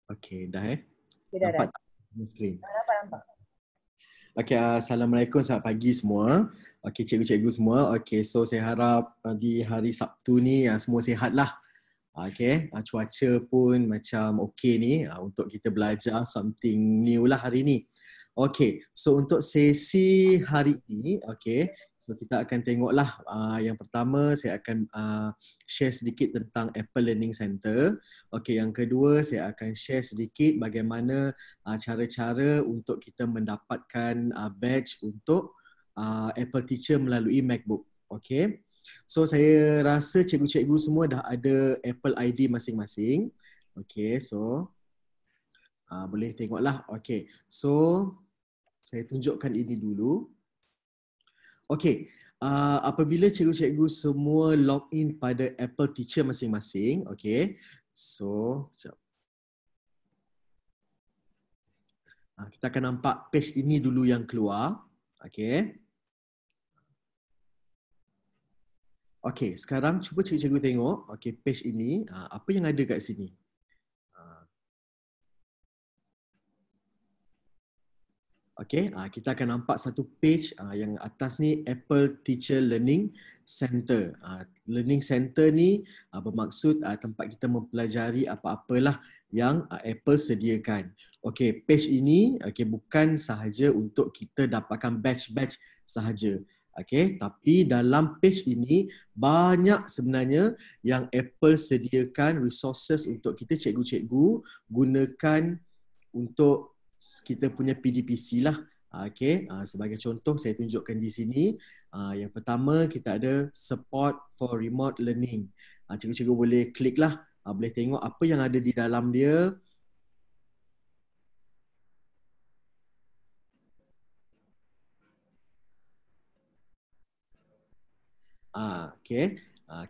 Okey, dah Okay, dah. Nampak tak screen? Nampak. Okey, Assalamualaikum, selamat pagi semua. Okey, cikgu-cikgu semua. Okey, so saya harap di hari Sabtu ni semua sihat lah. Okey, cuaca pun macam okey ni untuk kita belajar something new lah hari ni. Okey, so untuk sesi hari ini, okey, so kita akan tengoklah yang pertama saya akan share sedikit tentang Apple Learning Center. Okey, yang kedua saya akan share sedikit bagaimana cara-cara untuk kita mendapatkan badge untuk Apple Teacher melalui MacBook. Okey. So saya rasa cikgu-cikgu semua dah ada Apple ID masing-masing. Okay, so boleh tengoklah. Okay, so saya tunjukkan ini dulu. Okay, apabila cikgu-cikgu semua login pada Apple Teacher masing-masing, okay, so kita akan nampak page ini dulu yang keluar. Okay. Okay, sekarang cuba cikgu-cikgu tengok okay, page ini, apa yang ada kat sini. Okay, kita akan nampak satu page yang atas ni Apple Teacher Learning Center. Learning Center ni bermaksud tempat kita mempelajari apa-apalah yang Apple sediakan. Okay, page ini bukan sahaja untuk kita dapatkan batch-batch sahaja. Okay, tapi dalam page ini banyak sebenarnya yang Apple sediakan resources untuk kita cikgu-cikgu gunakan untuk kita punya PDPC lah. Okay, sebagai contoh saya tunjukkan di sini. Yang pertama kita ada support for remote learning. Cikgu-cikgu boleh klik lah, boleh tengok apa yang ada di dalam dia. Okay,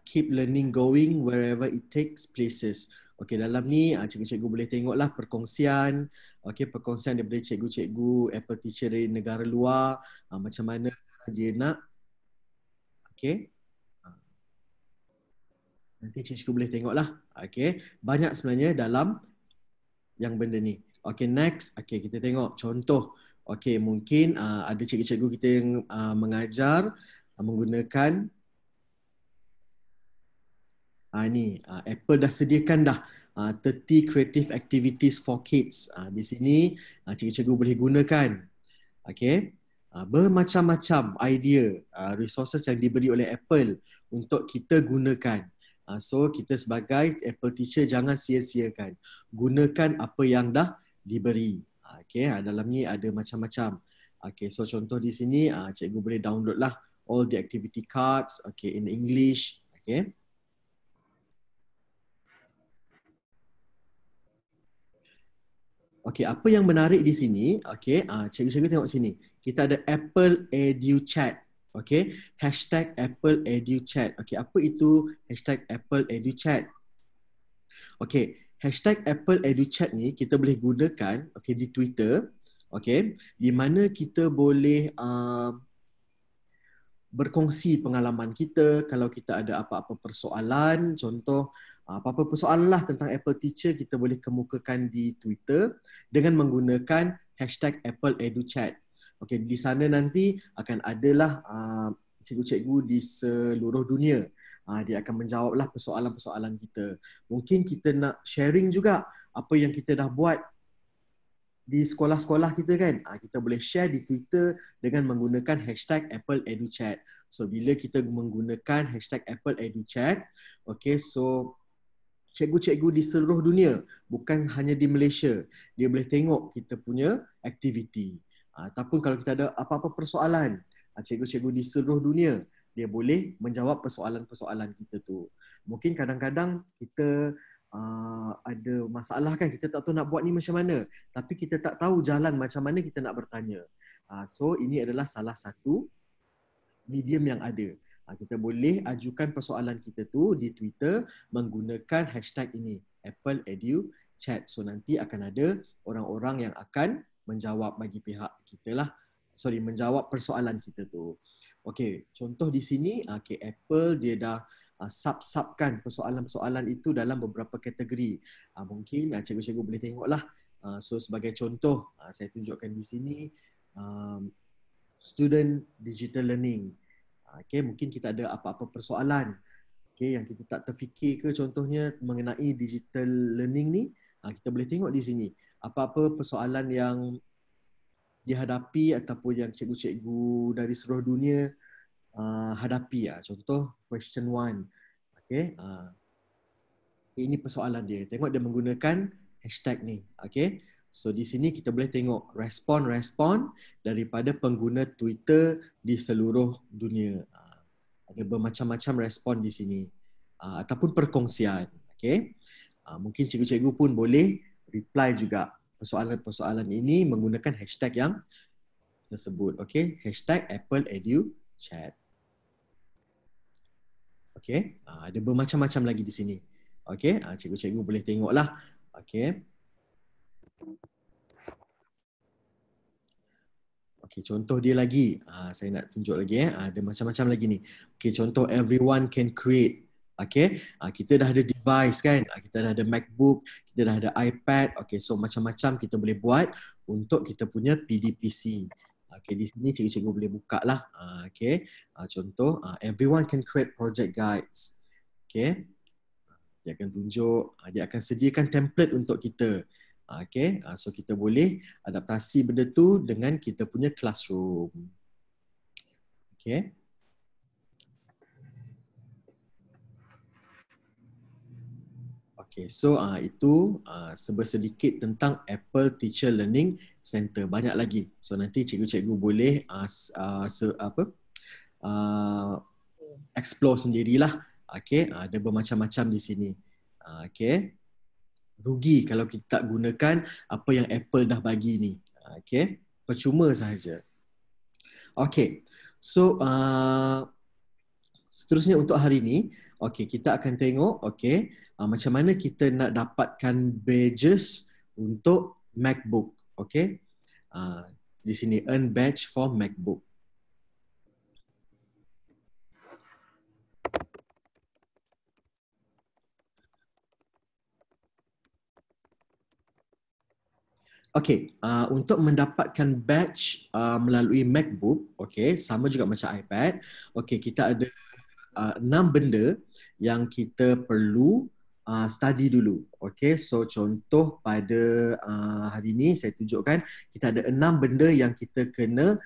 keep learning going wherever it takes places. Okey, dalam ni cikgu-cikgu boleh tengoklah perkongsian. Okey, perkongsian daripada cikgu-cikgu Apple Teacher dari negara luar, macam mana dia nak. Okey. Nanti cikgu boleh tengoklah. Okey, banyak sebenarnya dalam yang benda ni. Okey, next. Okey, kita tengok contoh. Okey, mungkin ada cikgu-cikgu kita yang mengajar menggunakan ni Apple dah sediakan dah 30 creative activities for kids. Di sini cikgu-cikgu boleh gunakan. Okey. Bermacam-macam idea, resources yang diberi oleh Apple untuk kita gunakan. So kita sebagai Apple Teacher jangan sia-siakan. Gunakan apa yang dah diberi. Okey, dalam ni ada macam-macam. Okey, so contoh di sini cikgu boleh download lah all the activity cards, okay, in English. Okay. Okey, apa yang menarik di sini, okey, cikgu-cikgu tengok sini. Kita ada Apple Edu Chat. Okey, hashtag Apple Edu Chat. Okey, apa itu hashtag Apple Edu Chat? Okey, hashtag Apple Edu Chat ni kita boleh gunakan di Twitter. Okey, di mana kita boleh berkongsi pengalaman kita kalau kita ada apa-apa persoalan, contoh apa-apa persoalan lah tentang Apple Teacher, kita boleh kemukakan di Twitter dengan menggunakan hashtag Apple Edu Chat. Okey, di sana nanti akan adalah cikgu-cikgu di seluruh dunia. Dia akan menjawablah persoalan-persoalan kita. Mungkin kita nak sharing juga apa yang kita dah buat di sekolah-sekolah kita kan, kita boleh share di Twitter dengan menggunakan hashtag Apple Edu Chat. So bila kita menggunakan hashtag Apple Edu Chat, okay, so cikgu-cikgu di seluruh dunia, bukan hanya di Malaysia, dia boleh tengok kita punya aktiviti. Ataupun kalau kita ada apa-apa persoalan, cikgu-cikgu di seluruh dunia, dia boleh menjawab persoalan-persoalan kita tu. Mungkin kadang-kadang kita ada masalah kan, kita tak tahu nak buat ni macam mana, tapi kita tak tahu jalan macam mana kita nak bertanya. So ini adalah salah satu medium yang ada. Kita boleh ajukan persoalan kita tu di Twitter menggunakan hashtag ini, Apple Edu Chat. So nanti akan ada orang-orang yang akan menjawab bagi pihak kita lah. Menjawab persoalan kita tu. Okey, contoh di sini, Apple dia dah sub-subkan persoalan-persoalan itu dalam beberapa kategori. Mungkin cikgu-cikgu boleh tengoklah. So sebagai contoh, saya tunjukkan di sini student digital learning. Okay, mungkin kita ada apa-apa persoalan yang kita tak terfikir ke, contohnya mengenai digital learning ni, kita boleh tengok di sini apa-apa persoalan yang dihadapi ataupun yang cikgu-cikgu dari seluruh dunia hadapi. Contoh question 1. Okay. Ini persoalan dia. Tengok dia menggunakan hashtag ni. Okay. So di sini kita boleh tengok respon-respon daripada pengguna Twitter di seluruh dunia. Ada bermacam-macam respon di sini. Ataupun perkongsian. Okay. Mungkin cikgu-cikgu pun boleh reply juga persoalan-persoalan ini menggunakan hashtag yang tersebut. Okay. Hashtag Apple Edu Chat. Okay. Ada bermacam-macam lagi di sini. Okay. Cikgu-cikgu boleh tengoklah. Okay. Okay, contoh dia lagi. Saya nak tunjuk lagi. Ada macam-macam lagi ni. Okay, contoh everyone can create. Okay, kita dah ada device kan. Kita dah ada MacBook, kita dah ada iPad. Okay, so macam-macam kita boleh buat untuk kita punya PDPC. Okay, di sini cikgu-cikgu boleh buka lah. Okay, contoh everyone can create project guides. Okay, dia akan tunjuk, dia akan sediakan template untuk kita. Okay, so kita boleh adaptasi benda tu dengan kita punya classroom. Okay. Okay, so itu sebersedikit tentang Apple Teacher Learning Center. Banyak lagi. So nanti cikgu-cikgu boleh explore sendirilah. Okay, ada bermacam-macam di sini. Okay. Rugi kalau kita tak gunakan apa yang Apple dah bagi ni. Okay, percuma sahaja. Okay, so seterusnya untuk hari ni, okay, kita akan tengok okay, macam mana kita nak dapatkan badges untuk MacBook. Okay, di sini earn badge for MacBook. Okay, untuk mendapatkan badge melalui MacBook, okay, sama juga macam iPad. Okay, kita ada 6 benda yang kita perlu study dulu. Okay, so contoh pada hari ini saya tunjukkan kita ada 6 benda yang kita kena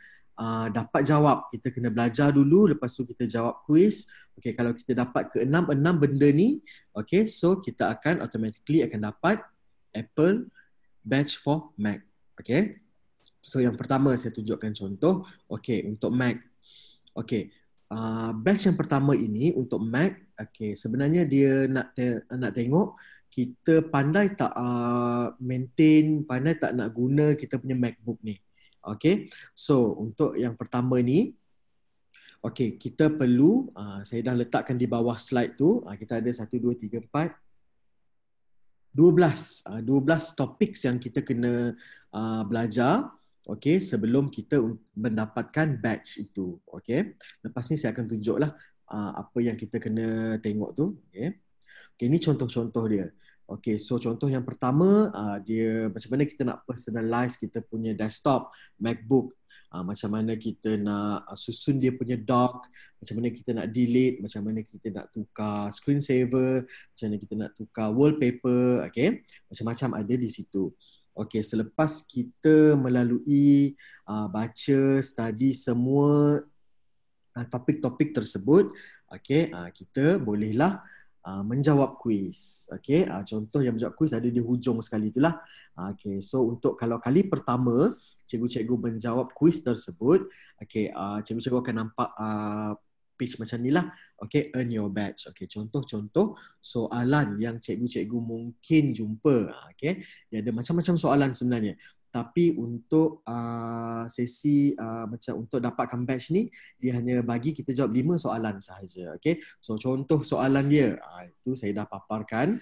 dapat jawab. Kita kena belajar dulu, lepas tu kita jawab quiz. Okay, kalau kita dapat ke 6 benda ni, okay, so kita akan automatically akan dapat Apple badge for Mac. Okay. So yang pertama saya tunjukkan contoh. Okay, untuk Mac. Okay. Batch yang pertama ini untuk Mac. Okay, sebenarnya dia nak tengok kita pandai tak maintain, pandai tak nak guna kita punya MacBook ni. Okay. So untuk yang pertama ni, okay, kita perlu, saya dah letakkan di bawah slide tu. Kita ada 1, 2, 3, 4. 12 topik yang kita kena belajar, okay, sebelum kita mendapatkan batch itu. Okay. Lepas ni saya akan tunjuklah apa yang kita kena tengok tu. Okay. Okay, ini contoh-contoh dia. Okay, so contoh yang pertama, dia macam mana kita nak personalize kita punya desktop MacBook. Macam mana kita nak susun dia punya dock, macam mana kita nak delete, macam mana kita nak tukar screensaver, macam mana kita nak tukar wallpaper, okay? Macam-macam ada di situ. Okay, selepas kita melalui baca, study semua topik-topik tersebut, okay, kita bolehlah menjawab kuis. Okay, contoh yang menjawab kuis ada di hujung sekali itulah. Okay, so untuk kalau kali pertama cikgu-cikgu menjawab kuis tersebut, okay, cikgu-cikgu akan nampak page macam ni lah. Okay, earn your badge. Okay, contoh-contoh soalan yang cikgu-cikgu mungkin jumpa. Okay, dia ada macam-macam soalan sebenarnya. Tapi untuk sesi macam untuk dapatkan badge ni, dia hanya bagi kita jawab 5 soalan sahaja. Okay, so contoh soalan dia, itu saya dah paparkan.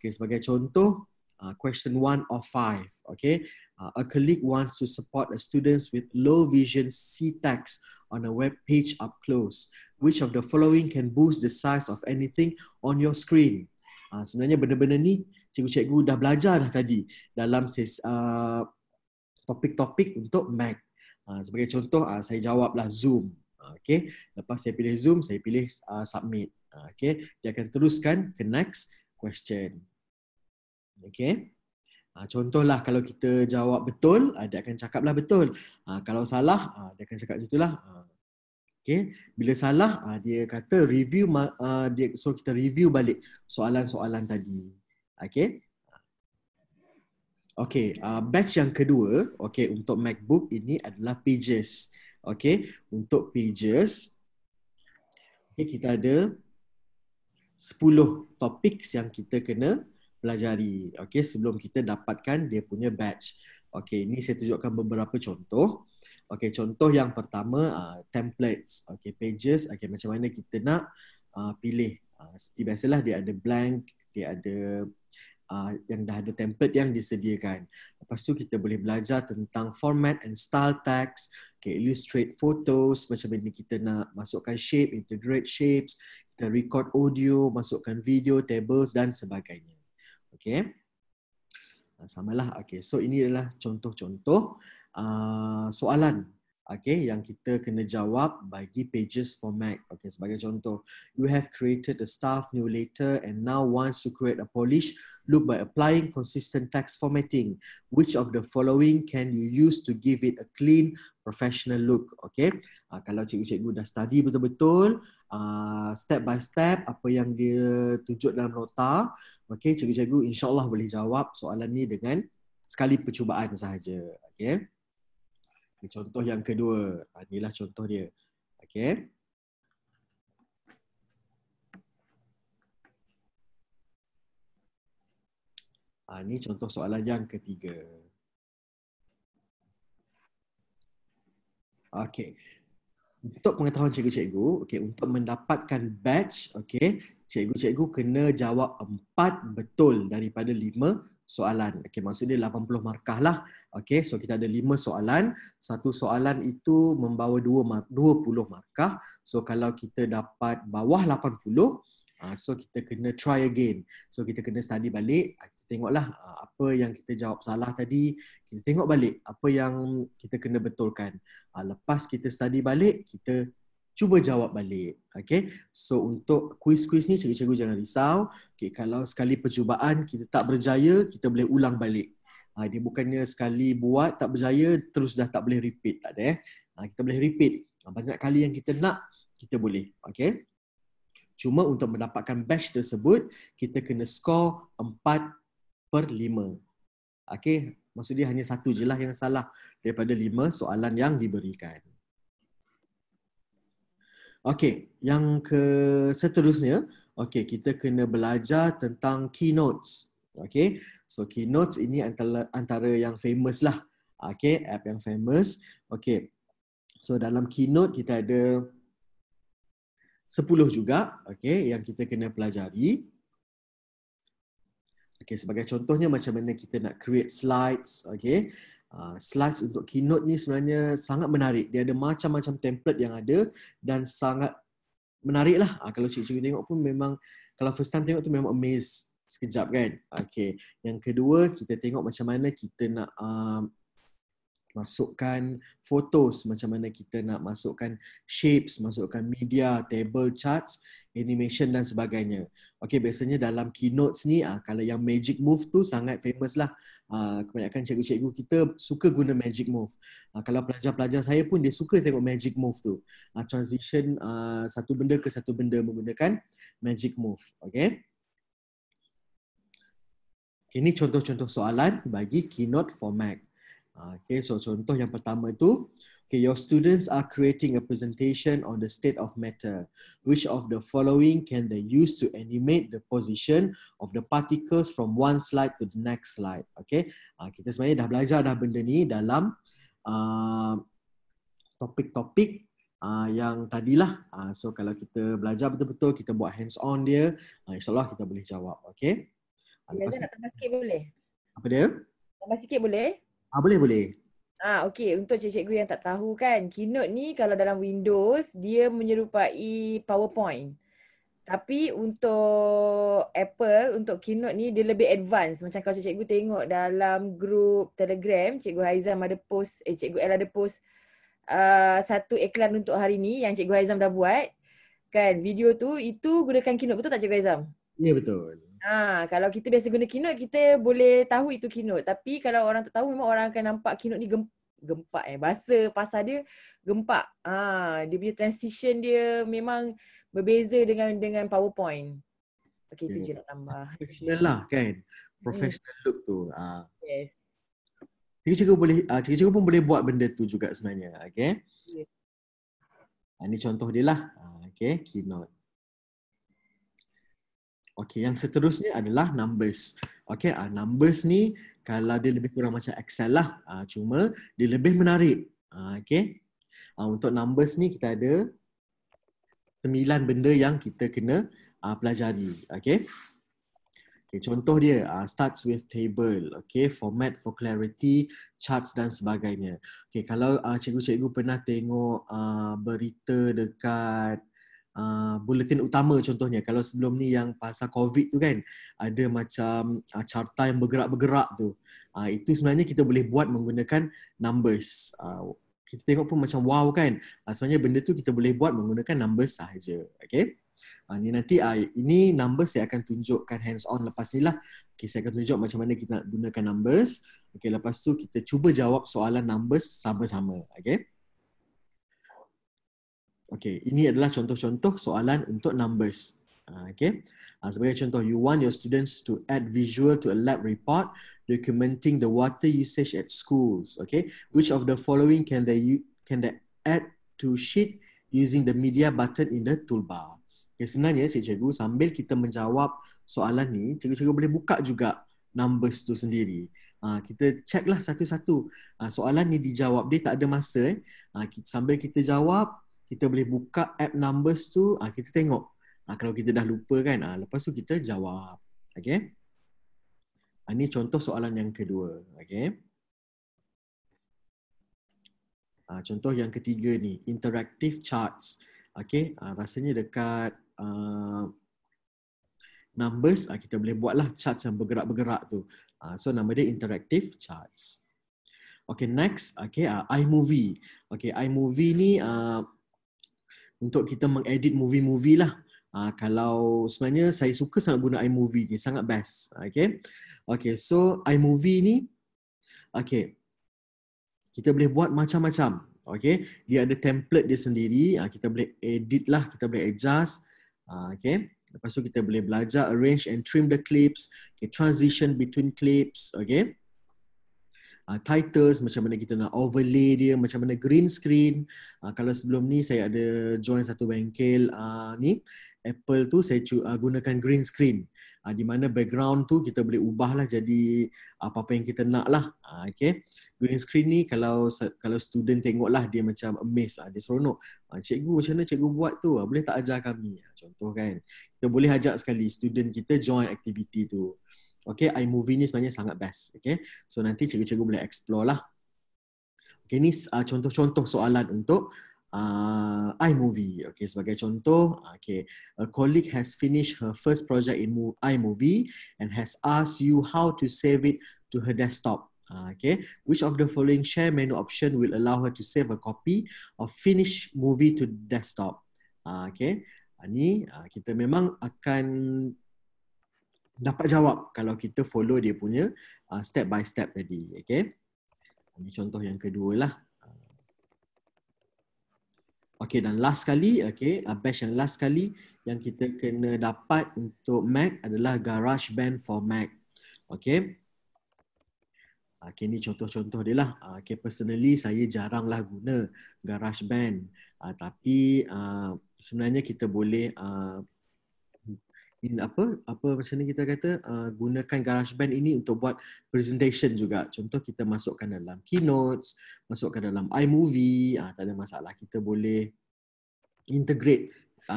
Okay, sebagai contoh, question 1 of 5. Okay, A colleague wants to support a students with low vision see text on a web page up close. Which of the following can boost the size of anything on your screen? Sebenarnya benda-benda ni cikgu-cikgu dah belajar dah tadi dalam topik-topik untuk Mac. Sebagai contoh, saya jawablah Zoom. Okay. Lepas saya pilih Zoom, saya pilih submit. Okay. Dia akan teruskan ke next question. Okay. Contohlah kalau kita jawab betul, dia akan cakaplah betul. Kalau salah, dia akan cakap macam itulah. Okay. Bila salah, dia kata review, dia suruh kita review balik soalan-soalan tadi. Okay. Okay, batch yang kedua, okay, untuk MacBook ini adalah Pages. Okay, untuk Pages, okay, kita ada 10 topik yang kita kena pelajari. Okay, sebelum kita dapatkan dia punya batch. Okay, ini saya tunjukkan beberapa contoh. Okay, contoh yang pertama, templates. Okay, Pages, okay, macam mana kita nak pilih. Seperti biasalah dia ada blank, dia ada yang dah ada template yang disediakan. Lepas tu kita boleh belajar tentang format and style text, okay, illustrate photos, macam mana kita nak masukkan shape, integrate shapes, kita record audio, masukkan video, tables dan sebagainya. Okay. Samalah. Okay. So ini adalah contoh-contoh soalan, okay, yang kita kena jawab bagi Pages for Mac. Okay, sebagai contoh, you have created a staff newsletter and now wants to create a polished look by applying consistent text formatting. Which of the following can you use to give it a clean, professional look? Okay, kalau cikgu-cikgu dah study betul-betul, step by step apa yang dia tunjuk dalam nota, okay, cikgu-cikgu insyaAllah boleh jawab soalan ni dengan sekali percubaan sahaja. Okay. Contoh yang kedua, inilah contoh dia. Okay. Ini contoh soalan yang ketiga. Okay. Untuk pengetahuan cikgu-cikgu, okay, untuk mendapatkan batch, okay, cikgu-cikgu kena jawab 4 betul daripada 5 soalan. Okay, maksudnya 80 markah lah. Okay, so kita ada 5 soalan. Satu soalan itu membawa 20 markah. So kalau kita dapat bawah 80, so kita kena try again. So kita kena study balik. Kita tengoklah apa yang kita jawab salah tadi. Kita tengok balik apa yang kita kena betulkan. Lepas kita study balik, kita cuba jawab balik. Okay. So untuk kuis-kuis ni cikgu-cikgu jangan risau. Okay, kalau sekali percubaan kita tak berjaya, kita boleh ulang balik. Dia bukannya sekali buat tak berjaya terus dah tak boleh repeat. Tak ada. Kita boleh repeat. Banyak kali yang kita nak, kita boleh. Okay. Cuma untuk mendapatkan batch tersebut, kita kena skor 4/5. Okay. Maksudnya hanya satu je lah yang salah daripada 5 soalan yang diberikan. Okey, yang seterusnya, okey, kita kena belajar tentang Keynotes. Okey, so Keynotes ini antara yang famous lah. Okey, app yang famous. Okey, so dalam Keynote kita ada 10 juga, okey, yang kita kena pelajari. Okey, sebagai contohnya macam mana kita nak create slides, okey. Slides untuk Keynote ni sebenarnya sangat menarik. Dia ada macam-macam template yang ada dan sangat menarik lah. Kalau cikgu-cikgu tengok pun memang, kalau first time tengok tu memang amaze sekejap kan. Okay. Yang kedua, kita tengok macam mana kita nak masukkan photos, macam mana kita nak masukkan shapes, masukkan media, table, charts, animation dan sebagainya. Okay, biasanya dalam Keynotes ni, kalau yang Magic Move tu sangat famous lah. Kebanyakan cikgu-cikgu kita suka guna Magic Move. Kalau pelajar-pelajar saya pun dia suka tengok Magic Move tu. Transition satu benda ke satu benda menggunakan Magic Move. Okay. Ini contoh-contoh soalan bagi Keynote for Mac. Okay, so contoh yang pertama itu, okay, your students are creating a presentation on the state of matter. Which of the following can they use to animate the position of the particles from one slide to the next slide? Okay, kita sebenarnya dah belajar dah benda ni dalam topik-topik yang tadilah. So kalau kita belajar betul-betul, kita buat hands-on dia, insyaAllah kita boleh jawab. Okay. Nak tambah sikit boleh? Apa dia? Tambah sikit boleh? Boleh, boleh. Okey, untuk cikgu yang tak tahu kan, Keynote ni kalau dalam Windows, dia menyerupai PowerPoint. Tapi untuk Apple, untuk Keynote ni dia lebih advance. Macam kalau cikgu tengok dalam grup Telegram, Cikgu Haizam ada post, Cikgu El ada post satu iklan untuk hari ni yang Cikgu Haizam dah buat. Kan, video tu, itu gunakan Keynote. Betul tak Cikgu Haizam? Ya, betul. Kalau kita biasa guna Keynote, kita boleh tahu itu Keynote. Tapi kalau orang tak tahu, memang orang akan nampak Keynote ni gempak bahasa pasal dia gempak. Dia punya transition dia memang berbeza dengan PowerPoint. Okay, itu Okay. je nak tambah. Professional lah kan. Hmm, Professional look tu. yes. Cikgu-cikgu pun boleh buat benda tu juga sebenarnya. Okay. Yes. Ini contoh dia lah. Okay, keynote. Okay, yang seterusnya adalah numbers. Okay, numbers ni kalau dia lebih kurang macam Excel lah. Cuma dia lebih menarik. Okay. Untuk numbers ni kita ada 9 benda yang kita kena pelajari. Okay. Okay, contoh dia starts with table, okay, format for clarity, charts dan sebagainya. Okay, kalau cikgu-cikgu pernah tengok berita dekat buletin utama contohnya, kalau sebelum ni yang pasal COVID tu kan, ada macam carta yang bergerak-bergerak tu. Itu sebenarnya kita boleh buat menggunakan numbers. Kita tengok pun macam wow kan. Sebenarnya benda tu kita boleh buat menggunakan numbers sahaja. Okay. Ni nanti ini numbers saya akan tunjukkan hands on lepas ni lah. Okay, saya akan tunjuk macam mana kita nak gunakan numbers. Okay, lepas tu kita cuba jawab soalan numbers sama-sama. Okay. Okay, ini adalah contoh-contoh soalan untuk numbers. Okay. Sebagai contoh, you want your students to add visual to a lab report documenting the water usage at schools. Okay. Which of the following can they add to sheet using the media button in the toolbar? Okay, sebenarnya cikgu sambil kita menjawab soalan ni, cikgu boleh buka juga numbers tu sendiri. Kita check lah satu-satu. Soalan ni dijawab, dia tak ada masa. Sambil kita jawab, kita boleh buka app numbers tu, kita tengok. Kalau kita dah lupa kan, lepas tu kita jawab. Okay. Ini contoh soalan yang kedua. Okay. Contoh yang ketiga ni, interactive charts. Okay. Rasanya dekat numbers, kita boleh buatlah charts yang bergerak-bergerak tu. So nama dia interactive charts. Okay, next, okay, iMovie. Okay, iMovie ni untuk kita mengedit movie-movie lah. Kalau sebenarnya saya suka sangat guna iMovie ni, sangat best. Okay, okay, so iMovie ni, okay, kita boleh buat macam-macam. Okay, dia ada template dia sendiri. Kita boleh edit lah, kita boleh adjust. Okay, lepas tu kita boleh belajar arrange and trim the clips. Okay, transition between clips. Okay. Titles, macam mana kita nak overlay dia, macam mana green screen. Kalau sebelum ni saya ada join satu bengkel ni, Apple tu saya gunakan green screen. Di mana background tu kita boleh ubahlah jadi apa-apa yang kita nak lah. Okay. Green screen ni kalau student tengok lah dia macam amazed, dia seronok. Cikgu macam mana cikgu buat tu? Boleh tak ajar kami? Contoh kan. Kita boleh ajak sekali student kita join aktiviti tu. Okay, iMovie ni sebenarnya sangat best. Okay, so nanti cikgu-cikgu boleh explore lah. Okay, ni contoh-contoh soalan untuk iMovie. Okay, sebagai contoh, okay, a colleague has finished her first project in iMovie and has asked you how to save it to her desktop. Okay, which of the following share menu option will allow her to save a copy of finished movie to desktop? Okay, ni kita memang akan dapat jawab kalau kita follow dia punya step by step tadi. Okay. Ini contoh yang kedua lah. Okay, dan last sekali, okay, batch yang last sekali yang kita kena dapat untuk Mac adalah GarageBand for Mac. Okay. Okay, ni contoh-contoh dia lah. Okay, personally saya jaranglah guna GarageBand. Tapi sebenarnya kita boleh macam ni kita kata, gunakan GarageBand ini untuk buat presentation juga. Contoh kita masukkan dalam Keynotes, masukkan dalam iMovie, tak ada masalah. Kita boleh integrate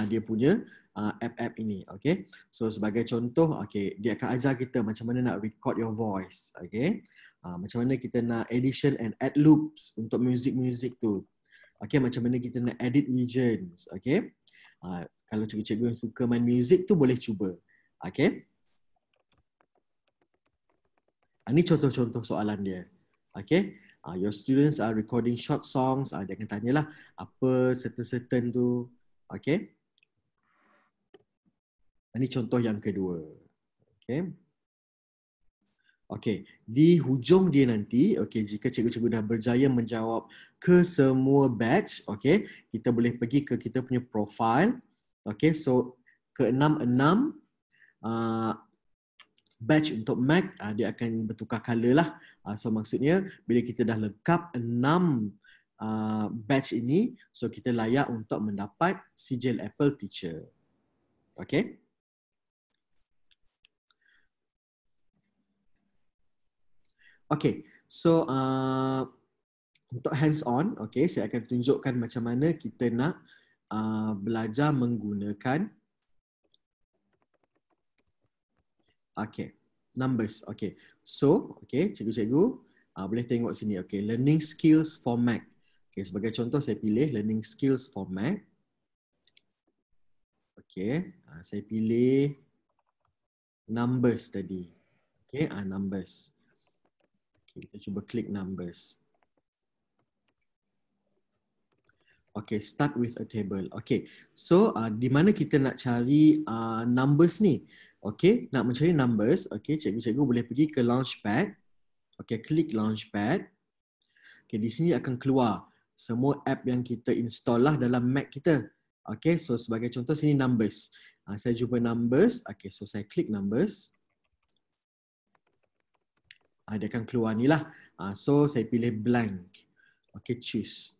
dia punya app-app ini. Okay. So sebagai contoh, okay, dia akan ajar kita macam mana nak record your voice. Okay. Macam mana kita nak addition and add loops untuk music tu. Okay, macam mana kita nak edit regions. Okay. Kalau cikgu-cikgu yang suka main music tu boleh cuba. Okay. Ini contoh-contoh soalan dia. Okay. Your students are recording short songs. Dia akan tanyalah apa certain tu. Okay. Ini contoh yang kedua. Okay. Okay. Di hujung dia nanti, okay, jika cikgu-cikgu dah berjaya menjawab ke semua batch, okay, kita boleh pergi ke kita punya profile. Okay, so ke-6 batch untuk Mac, dia akan bertukar color lah. So maksudnya bila kita dah lengkap 6 batch ini, so kita layak untuk mendapat sijil Apple Teacher. Okay. Okay, so untuk hands-on, okay, saya akan tunjukkan macam mana kita nak belajar menggunakan numbers. Okay, so cikgu-cikgu boleh tengok sini. Okay, learning skills for Mac. Okay, sebagai contoh saya pilih learning skills for Mac. Okay, saya pilih numbers tadi. Okay, numbers. Okay, kita cuba klik numbers. Okay, start with a table. Okay, so di mana kita nak cari numbers ni? Okay, nak mencari numbers, okay, cikgu-cikgu boleh pergi ke Launchpad. Okay, klik Launchpad. Okay, di sini akan keluar semua app yang kita install lah dalam Mac kita. Okay, so sebagai contoh sini numbers. Saya jumpa numbers. Okay, so saya klik numbers. Dia akan keluar ni lah. So saya pilih blank. Okay, choose.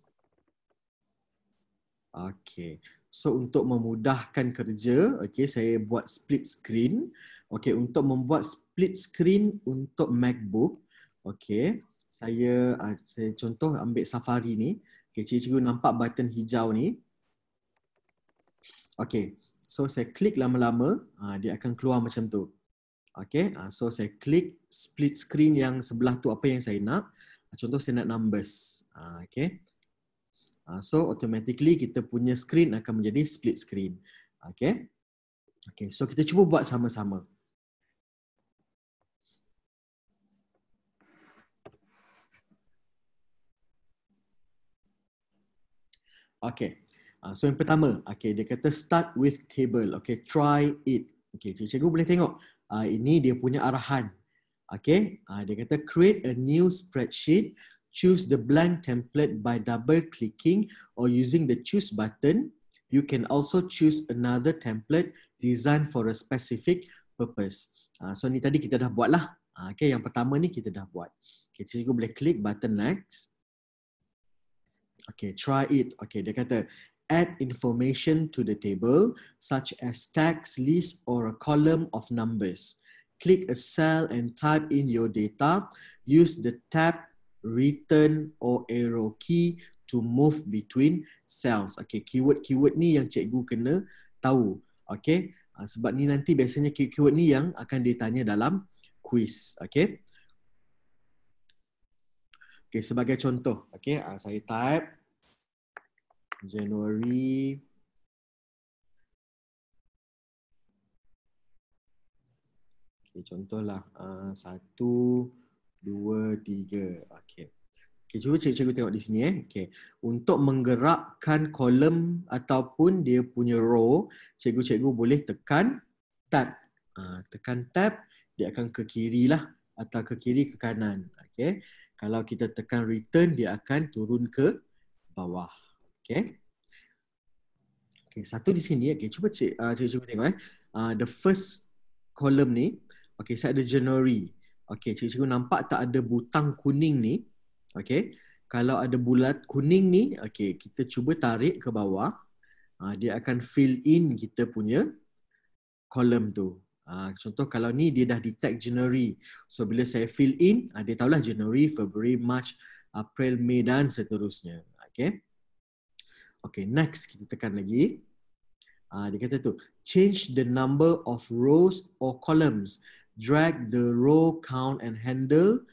Okay. So untuk memudahkan kerja, okay, saya buat split screen. Okay, untuk membuat split screen untuk MacBook, okay, saya contoh ambil Safari ni. Okay, cikgu nampak button hijau ni. Okay, so saya klik lama-lama, dia akan keluar macam tu. Okay, so saya klik split screen yang sebelah tu apa yang saya nak. Contoh saya nak numbers. Okay. So automatically kita punya screen akan menjadi split screen. Okay. Okay, so kita cuba buat sama-sama. Okay. So yang pertama, okay, dia kata start with table. Okay, try it. Okay, cikgu boleh tengok. Ini dia punya arahan. Okay, dia kata create a new spreadsheet. Choose the blank template by double-clicking or using the choose button. You can also choose another template designed for a specific purpose. So ni tadi kita dah buat lah. Okay, yang pertama ni kita dah buat. Okay, cikgu boleh klik button next. Okay, try it. Okay, dia kata add information to the table such as tags, list or a column of numbers. Click a cell and type in your data. Use the tab, return or arrow key to move between cells. Okay, keyword-keyword ni yang cikgu kena tahu. Okay, sebab ni nanti biasanya keyword ni yang akan ditanya dalam quiz. Okay. Okay, sebagai contoh, okay, saya type January contohlah 1, 2, 3. Okay. Okay, cuba cikgu tengok di sini. Okay. Untuk menggerakkan kolom ataupun dia punya row, cikgu boleh tekan tab. Tekan tab, dia akan ke kiri lah atau ke kiri ke kanan. Okay. Kalau kita tekan return, dia akan turun ke bawah. Okay. Okay, satu di sini. Okay, cuba cikgu tengok. The first column ni, okay, saya ada January. Okay, cikgu nampak tak ada butang kuning ni? Okay, kalau ada bulat kuning ni, okay, kita cuba tarik ke bawah. Dia akan fill in kita punya column tu. Contoh kalau ni dia dah detect January. So bila saya fill in, dia tahulah January, February, March, April, May dan seterusnya. Okay. Okay, next kita tekan lagi. Dia kata tu, change the number of rows or columns. Drag the row count and handle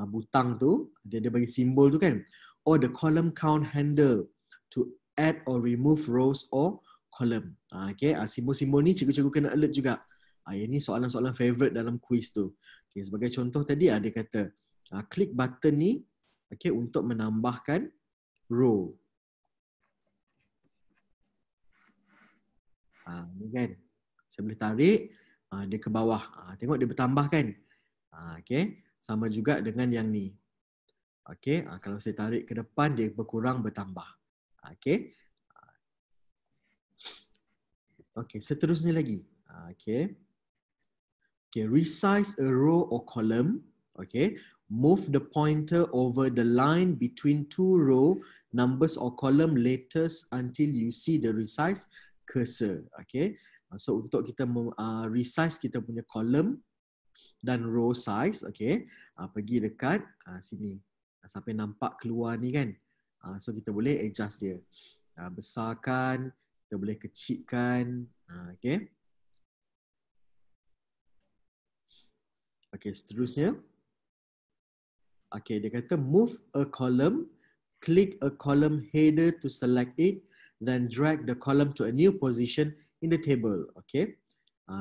butang tu, dia bagi simbol tu kan. Or the column count handle to add or remove rows or column. Okay, simbol-simbol ni cikgu-cikgu kena alert juga. Yang ni soalan-soalan favorite dalam quiz tu. Okay, sebagai contoh tadi dia kata, klik button ni okay, untuk menambahkan row. Ni kan. Saya boleh tarik dia ke bawah. Tengok dia bertambah kan. Okay. Sama juga dengan yang ni. Okay. Kalau saya tarik ke depan dia berkurang bertambah. Okay. Okay. Seterusnya lagi. Okay. Okay. Resize a row or column. Okay. Move the pointer over the line between two row numbers or column letters until you see the resize cursor. Okay. So untuk kita resize kita punya column dan row size, okay, pergi dekat sini sampai nampak keluar ni kan. So kita boleh adjust dia. Besarkan, kita boleh kecilkan. Okay. Okay, seterusnya. Okay, dia kata move a column, click a column header to select it, then drag the column to a new position in the table. Okay.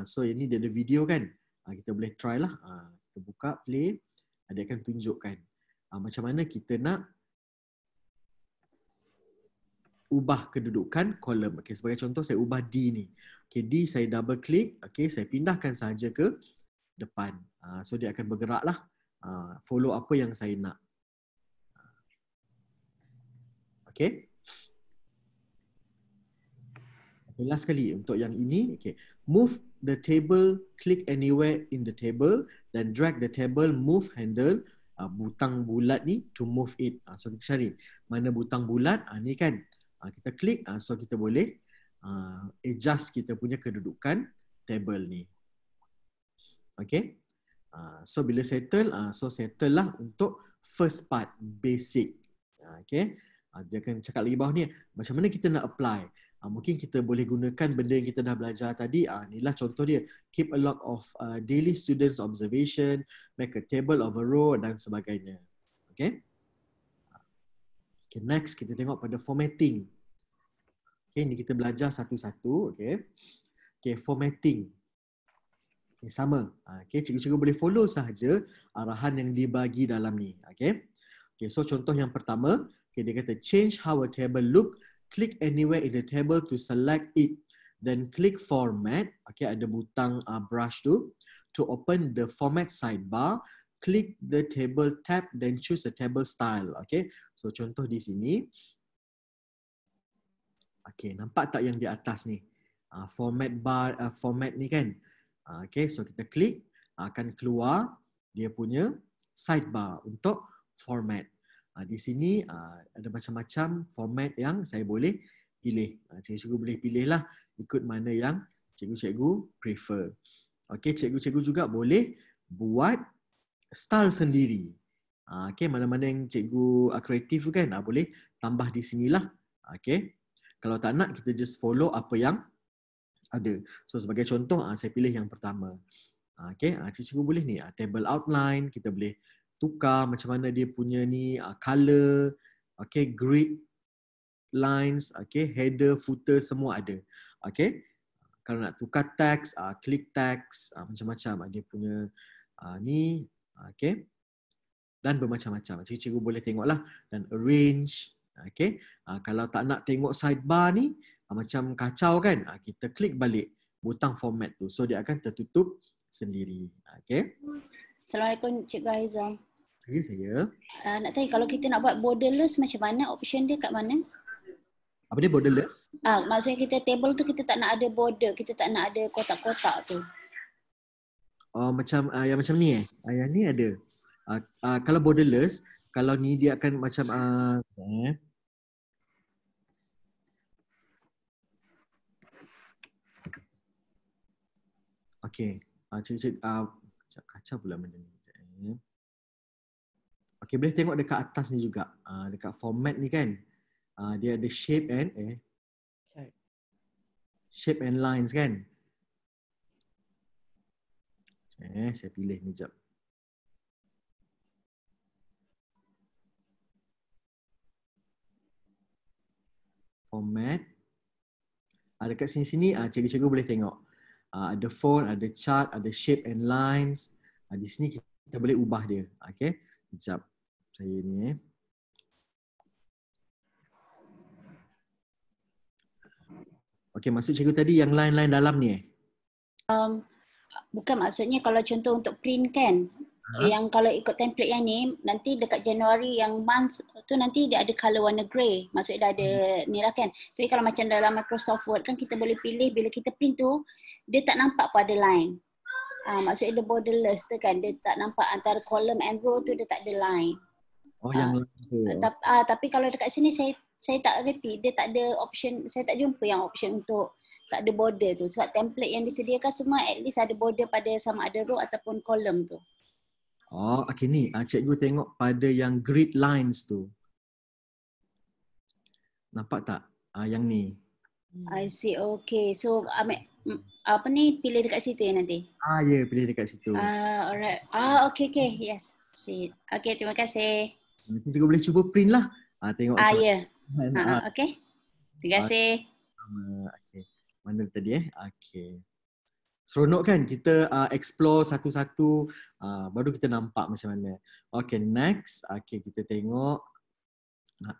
So ini dia ada video kan. Kita boleh try lah. Kita buka, play. Dia akan tunjukkan macam mana kita nak ubah kedudukan kolom. Okay, sebagai contoh saya ubah D ni. Okay, D saya double click. Okay, saya pindahkan sahaja ke depan. So dia akan bergerak lah. Follow apa yang saya nak. Okay. Okay, last kali untuk yang ini. Okay. Move the table, click anywhere in the table, then drag the table, move handle, butang bulat ni to move it. So kita cari mana butang bulat. Ni kan. Kita klik, so kita boleh adjust kita punya kedudukan table ni. Okay. So bila settle, so settle lah untuk first part, basic. Okay. Dia akan cakap lagi bawah ni, macam mana kita nak apply. Mungkin kita boleh gunakan benda yang kita dah belajar tadi. Inilah contoh dia. Keep a log of daily students observation, make a table of a row dan sebagainya. Okay. Okay, next kita tengok pada formatting. Okay, ini kita belajar satu-satu. Okay. Okay, formatting. Okay, sama. Okay, cikgu-cikgu boleh follow sahaja arahan yang dibagi dalam ni. Okay. Okay, so contoh yang pertama, okay, dia kata change how a table look. Click anywhere in the table to select it. Then click format. Okay, ada butang brush tu. To open the format sidebar, click the table tab, then choose a table style. Okay, so contoh di sini. Okay, nampak tak yang di atas ni? Format bar, format ni kan? Okay, so kita klik, akan keluar dia punya sidebar untuk format. Di sini ada macam-macam format yang saya boleh pilih. Cikgu-cikgu boleh pilih lah ikut mana yang cikgu-cikgu prefer. Okay, cikgu-cikgu juga boleh buat style sendiri. Okay, mana-mana yang cikgu kreatif kan, boleh tambah di sinilah. Okay. Kalau tak nak, kita just follow apa yang ada. So sebagai contoh, saya pilih yang pertama. Okay, cikgu boleh ni, table outline, kita boleh tukar macam mana dia punya ni, color, okay, grid, lines, okay, header, footer, semua ada. Okay, kalau nak tukar teks, klik teks, macam-macam dia punya ni, okay, dan bermacam-macam. Cikgu boleh tengoklah dan arrange. Okay. Kalau tak nak tengok sidebar ni, macam kacau kan, kita klik balik butang format tu. So dia akan tertutup sendiri. Okay. Assalamualaikum Cikgu Aizam. Ya, saya. Nak tanya, kalau kita nak buat borderless macam mana? Option dia kat mana? Apa dia borderless? Maksudnya kita table tu kita tak nak ada border, kita tak nak ada kotak-kotak tu. Macam yang macam ni yang ni ada. Kalau borderless, kalau ni dia akan macam okey. Kacau pula benda ni. Okey, boleh tengok dekat atas ni juga. Dekat format ni kan. Dia ada shape and shape and lines kan. Saya pilih ni jap. format. Dekat sini-sini cikgu-cikgu boleh tengok. Ada font, ada chart, ada shape and lines. Di sini kita boleh ubah dia. Okay. Sekejap. Saya ni Okay, maksud cikgu tadi yang line-line dalam ni Bukan, maksudnya kalau contoh untuk print kan, yang kalau ikut template yang ni, nanti dekat Januari yang month tu nanti dia ada colour warna grey. Maksudnya dah ada ni lah kan. Tapi kalau macam dalam Microsoft Word kan kita boleh pilih bila kita print tu, dia tak nampak pada line. Maksudnya dia borderless tu kan, dia tak nampak antara column and row tu dia tak ada line. yang line tu. Tapi kalau dekat sini saya tak reti, dia tak ada option, saya tak jumpa yang option untuk tak ada border tu. Sebab template yang disediakan semua at least ada border pada sama ada row ataupun column tu. Okay ni. Cikgu tengok pada yang grid lines tu. Nampak tak? Yang ni. I see. Okay. So apa ni, pilih dekat situ ya nanti? Ya, pilih dekat situ. Alright. Okay. Yes. See. Okay, terima kasih. Nanti cikgu boleh cuba print lah. Tengok soal. Ya. Okay. Terima kasih. Okay. Mana tadi Okay. Seronok kan kita explore satu-satu, baru kita nampak macam mana. Okay, next. Okay, kita tengok.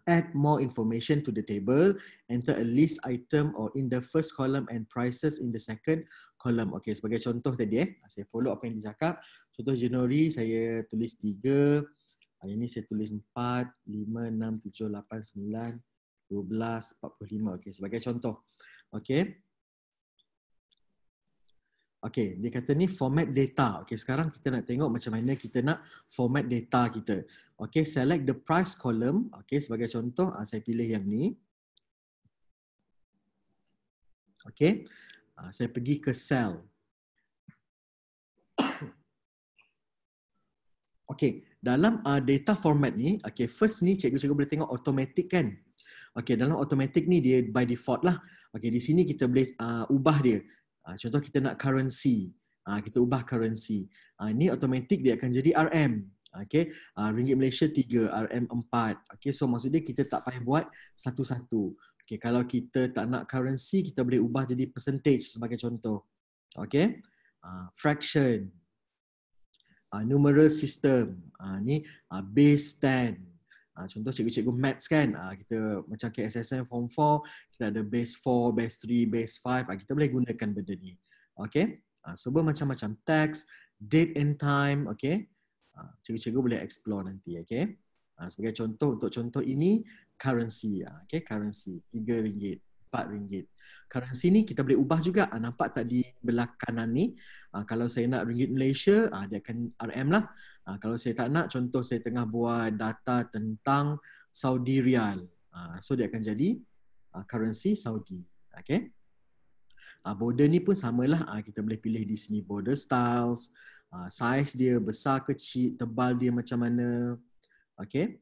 Add more information to the table. Enter a list item or in the first column and prices in the second column. Okay, sebagai contoh tadi saya follow apa yang dicakap. Contoh Januari saya tulis 3. Hari ni saya tulis 4, 5, 6, 7, 8, 9, 12, 45. Okay, sebagai contoh. Okay. Okay, dia kata ni format data. Okay, sekarang kita nak tengok macam mana kita nak format data kita. Okay, select the price column. Okay, sebagai contoh, saya pilih yang ni. Okay, saya pergi ke cell. Okay, dalam data format ni, okay, first ni cikgu-cikgu boleh tengok automatic kan. Okay, dalam automatic ni dia by default lah. Okay, di sini kita boleh ubah dia. Contoh kita nak currency, kita ubah currency. Ini automatic dia akan jadi RM. Okay, ringgit Malaysia 3, RM 4. Okay, so maksudnya kita tak payah buat satu-satu. Okay, kalau kita tak nak currency, kita boleh ubah jadi percentage sebagai contoh. Okay, fraction, numeral system, ni base 10. Contoh cikgu-cikgu maths kan, kita macam KSSM form 4, kita ada base 4, base 3, base 5, kita boleh gunakan benda ni. Okay, so bermacam-macam text, date and time. Okay, cikgu-cikgu boleh explore nanti. Okay, sebagai contoh, untuk contoh ini currency. Okay, currency RM3, RM4. Currency ni kita boleh ubah juga. Nampak tak di belah kanan ni? Kalau saya nak ringgit Malaysia, dia akan RM lah. Kalau saya tak nak, contoh saya tengah buat data tentang Saudi Rial. So dia akan jadi currency Saudi. Okay. Border ni pun samalah. Kita boleh pilih di sini border styles, size dia, besar kecil, tebal dia macam mana. Okay.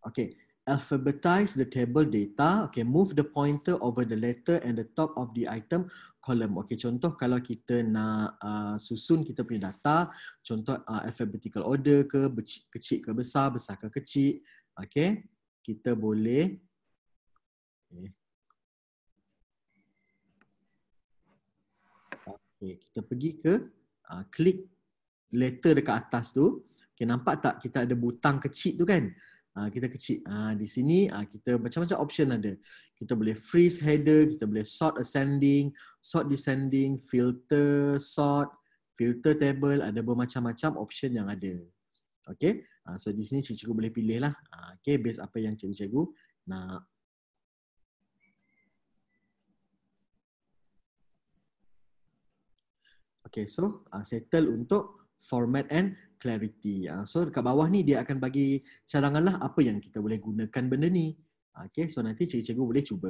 Okay, alphabetize the table data. Okay, move the pointer over the letter and the top of the item column. Okay, contoh kalau kita nak susun kita punya data, contoh alphabetical order ke, kecil ke besar, besar ke kecil. Okay, kita boleh kita pergi ke klik letter dekat atas tu. Okay, nampak tak kita ada butang kecil tu kan? Kita kecil. Di sini kita macam-macam option ada. Kita boleh freeze header, kita boleh sort ascending, sort descending, filter, sort, filter table, ada bermacam-macam option yang ada. Okay. So di sini cikgu boleh pilih lah. Okay, based apa yang cikgu nak. Okay, so settle untuk format and clarity. So dekat bawah ni dia akan bagi cadangan lah apa yang kita boleh gunakan benda ni. Okay, so nanti cikgu boleh cuba.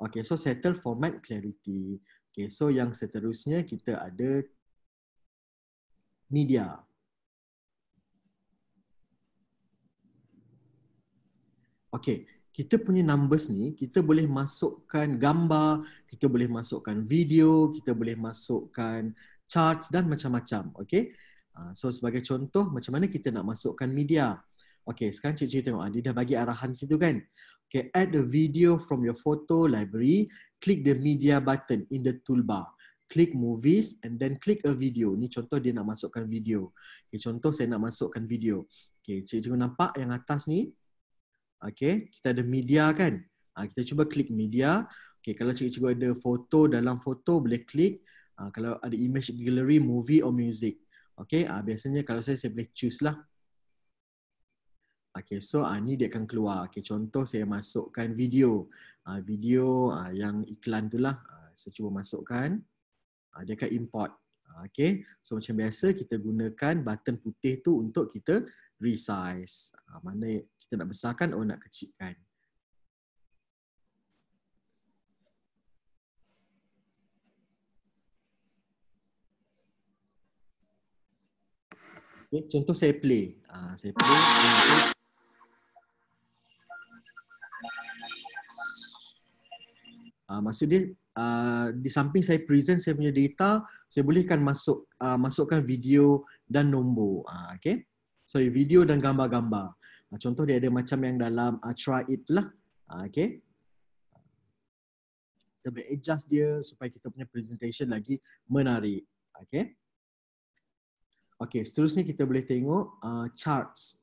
Okay, so settle format clarity. Okay, so yang seterusnya kita ada media. Okay, kita punya numbers ni, kita boleh masukkan gambar, kita boleh masukkan video, kita boleh masukkan charts dan macam-macam. Okay. So sebagai contoh, macam mana kita nak masukkan media. Okay, sekarang cikgu tengok. Dia dah bagi arahan situ kan. Okay, add a video from your photo library. Click the media button in the toolbar. Click movies and then click a video. Ni contoh dia nak masukkan video. Okay, contoh saya nak masukkan video. Okay, cikgu nampak yang atas ni. Okay, kita ada media kan. Kita cuba klik media. Okay, kalau cikgu ada foto, dalam foto boleh klik. Kalau ada image gallery, movie or music. Okay, biasanya kalau saya boleh choose lah. Okay, so ni dia akan keluar. Okay, contoh saya masukkan video. Video yang iklan tu lah. Saya cuba masukkan. Dia akan import. Okay, so macam biasa kita gunakan button putih tu untuk kita resize. Mana kita nak besarkan atau nak kecilkan. Okay, contoh saya play. Saya play. Maksud dia di samping saya present saya punya data, saya bolehkan masukkan video dan nombor. Okay. Sorry, video dan gambar-gambar. Contoh dia ada macam yang dalam try it lah. Okay. Kita boleh adjust dia supaya kita punya presentation lagi menarik. Okay. Okay, seterusnya kita boleh tengok charts.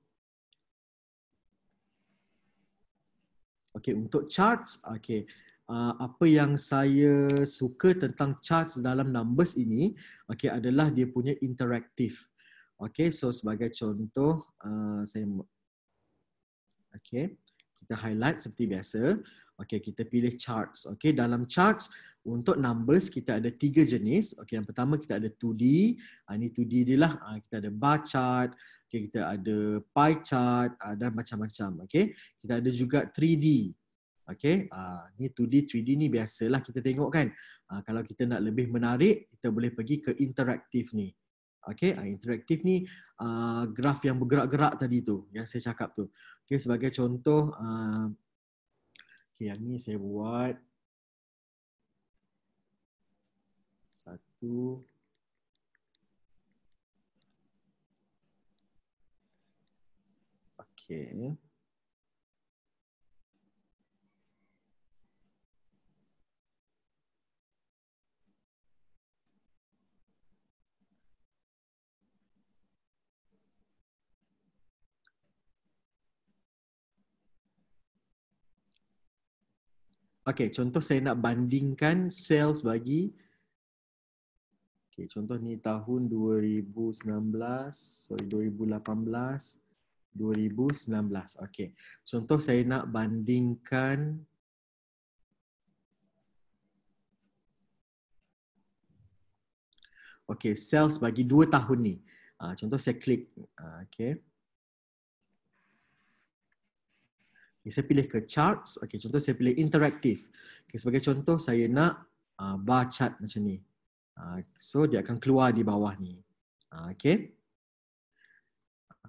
Okay, untuk charts, okay. Apa yang saya suka tentang charts dalam numbers ini, okay, adalah dia punya interaktif. Okay, so sebagai contoh, okay, kita highlight seperti biasa. Okay, kita pilih charts. Okay, dalam charts untuk numbers kita ada 3 jenis. Okay, yang pertama kita ada 2D. Ini 2D dia lah. Kita ada bar chart. Okay, kita ada pie chart dan macam-macam. Okay, kita ada juga 3D. Okay, ni 2D, 3D ni biasalah kita tengok kan. Kalau kita nak lebih menarik, kita boleh pergi ke interaktif ni. Okay, interaktif ni graf yang bergerak-gerak tadi tu, yang saya cakap tu. Okay, sebagai contoh, okay, yang ni saya buat satu. Okay. Okay, contoh saya nak bandingkan sales bagi, okay, contoh ni tahun 2019, sorry 2018, 2019. Okay, contoh saya nak bandingkan, okay, sales bagi 2 tahun ni. Contoh saya klik, okay. Okay, saya pilih ke charts. Okay, contoh saya pilih interaktif. Okay, sebagai contoh saya nak bar chart macam ni. So dia akan keluar di bawah ni. Okay.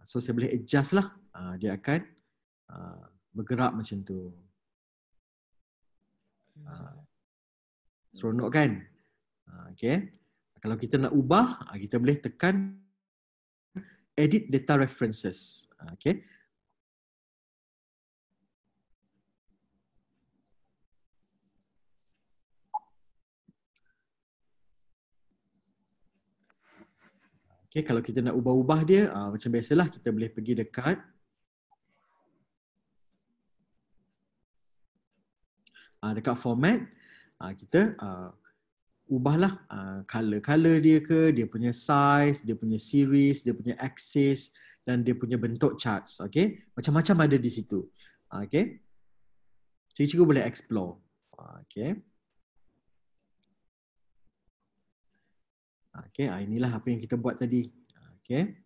So saya boleh adjust lah. Dia akan bergerak macam tu. Seronok kan? Okay. Kalau kita nak ubah, kita boleh tekan edit data references. Okay. Okay, kalau kita nak ubah-ubah dia, macam biasalah kita boleh pergi dekat dekat format, kita ubahlah color dia ke, dia punya size, dia punya series, dia punya axis dan dia punya bentuk charts. Okay, macam-macam ada di situ. Okay, cikgu boleh explore. Okay. Okay, inilah apa yang kita buat tadi. Okay.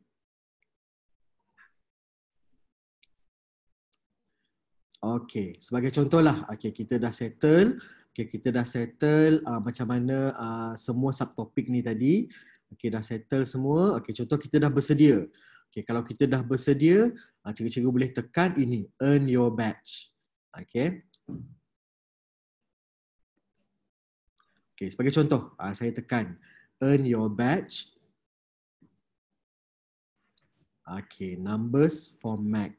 Okay, sebagai contohlah, okay, kita dah settle. Okay, kita dah settle macam mana semua subtopik ni tadi. Okay, dah settle semua. Okay, contoh kita dah bersedia. Okay, kalau kita dah bersedia, cikgu-cikgu boleh tekan ini, earn your badge. Okay. Okay, sebagai contoh, saya tekan. earn your badge. Okay, numbers for Mac.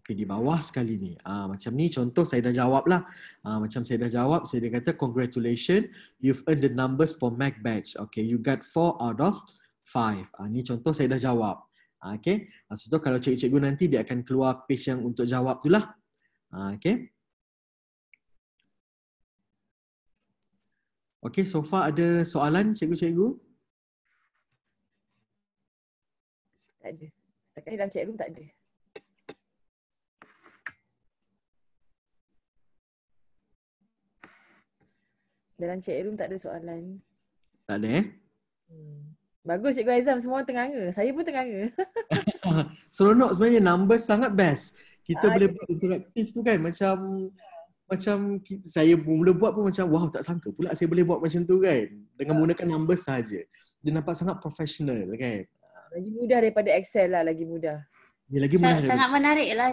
Okay, di bawah sekali ni. Macam ni contoh saya dah jawab lah. Macam saya dah jawab, saya dah kata congratulations, you've earned the numbers for Mac badge. Okay, you got 4 out of 5. Ni contoh saya dah jawab. Okay, so kalau cikgu-cikgu nanti dia akan keluar page yang untuk jawab tu lah. Okay. Okay, so far ada soalan cikgu-cikgu? Tak ada. Setakat ni dalam chat room tak ada. Dalam chat room tak ada soalan. Tak ada Bagus Cikgu Aizam, semua orang tenganga. Saya pun tenganga. Seronok sebenarnya, numbers sangat best. Kita boleh buat interaktif tu kan, macam saya mula buat pun macam wow, tak sangka pula saya boleh buat macam tu kan. Dengan menggunakan numbers saja. Dia nampak sangat profesional kan. Lagi mudah daripada Excel lah, lagi mudah. Dia lagi mudah. Sangat menarik lah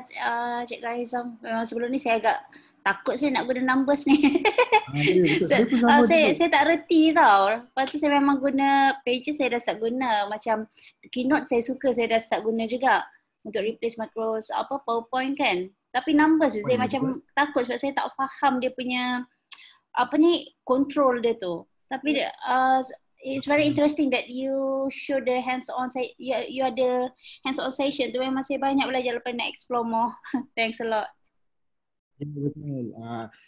Cikgu Aizam. Memang sebelum ni saya agak takut saya nak guna numbers ni. Betul. Saya pun sama saya tak reti tau. Lepas tu saya memang guna Pages, saya dah start guna. Macam Keynote saya suka, saya dah start guna juga. Untuk replace PowerPoint kan. Tapi numbers saya macam takut sebab saya tak faham dia punya control dia tu. Tapi it's very interesting that you show the hands-on, you ada hands-on session tu. Memang saya banyak belajar lepas nak explore more. Thanks a lot. Ya, betul.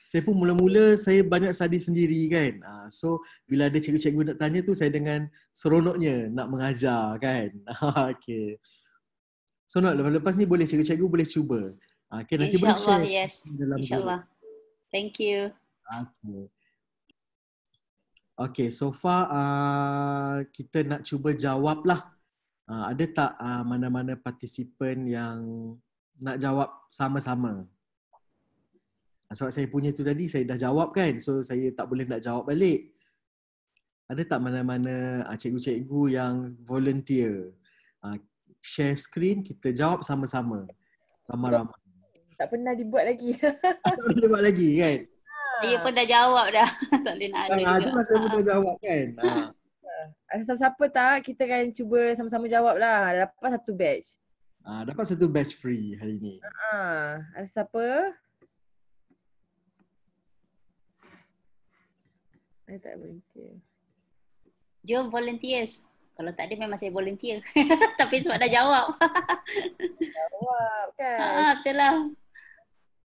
Saya pun mula-mula saya banyak study sendiri kan. So bila ada cikgu-cikgu nak tanya tu, saya dengan seronoknya nak mengajar kan. Okay. So lepas ni boleh cikgu-cikgu boleh cuba. Okay, nanti boleh share. Yes. InsyaAllah. Thank you. Okay. Okay, so far kita nak cuba jawab lah. Ada tak mana-mana partisipan yang nak jawab sama-sama? Sebab saya punya tu tadi saya dah jawab kan, so saya tak boleh nak jawab balik. Ada tak mana-mana cikgu-cikgu yang volunteer? Share screen, kita jawab sama-sama. Ramai-ramai. Tak pernah dibuat lagi. Tak boleh buat lagi kan? Saya pun dah jawab dah. Tak boleh nak ada juga. Itulah saya pun dah jawab kan. Siapa-siapa tak, kita kan cuba sama-sama jawab lah. Dapat satu batch. Dapat satu batch free hari ni. Ada siapa? Saya tak volunteer. Jom volunteers. Kalau tak ada memang saya volunteer. Tapi sebab dah jawab. Jawab kan? Betul lah.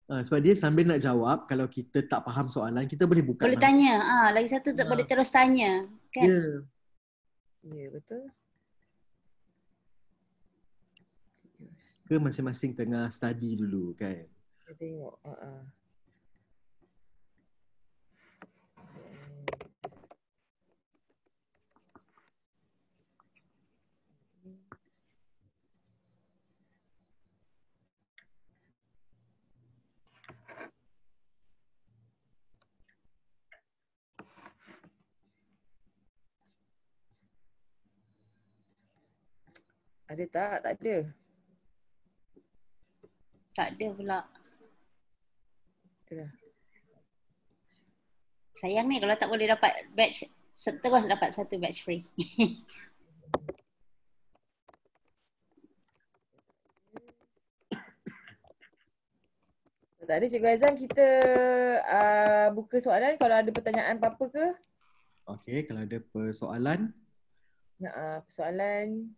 Sebab dia sambil nak jawab, kalau kita tak faham soalan, kita boleh buka. Boleh tanya. Lagi satu boleh terus tanya. Kan? Ya, betul. Ke masing-masing tengah study dulu kan? Kita tengok. Ada tak? Tak ada. Tak ada pula. Itulah. Sayang ni kalau tak boleh dapat batch, terus dapat satu batch free. Tak ada Cikgu Aizam, kita buka soalan kalau ada pertanyaan apa-apa ke? Okey, kalau ada persoalan. Persoalan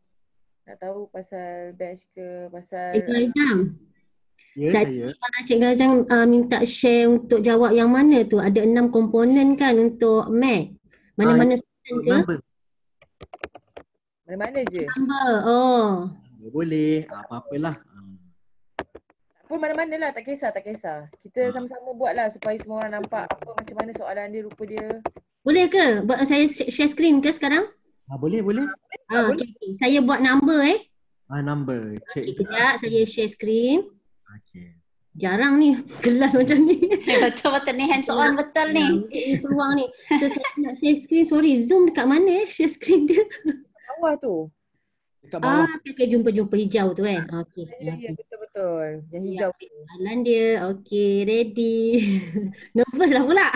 nak tahu pasal batch ke, pasal... Cikgu Aizam. Ya, Tadi saya. kalau Cikgu Aizam minta share untuk jawab yang mana tu? Ada 6 komponen kan untuk Mac. Mana-mana soalan ke? Number. Mana-mana je? Number. Oh. Boleh, apa-apalah. Pun mana-mana lah, tak kisah. Kita sama-sama buat lah supaya semua orang nampak apa macam mana soalan dia, rupa dia. Boleh ke? Buat saya share screen ke sekarang? Boleh. Okay. Saya buat number Number. Cek. Sekejap, saya share screen. Okey. Jarang ni kelas macam ni. Betul-betul ni hands on betul ni. Ini peluang ni. So saya nak share screen. Sorry, Zoom dekat mana share screen dia? Bawah tu. Dekat bawah. Pakai jumpa-jumpa hijau tu kan. Okey. Ya, ya, betul-betul. Yang Ya, hijau. soalan dia. Okey, ready. Nervous lah pula.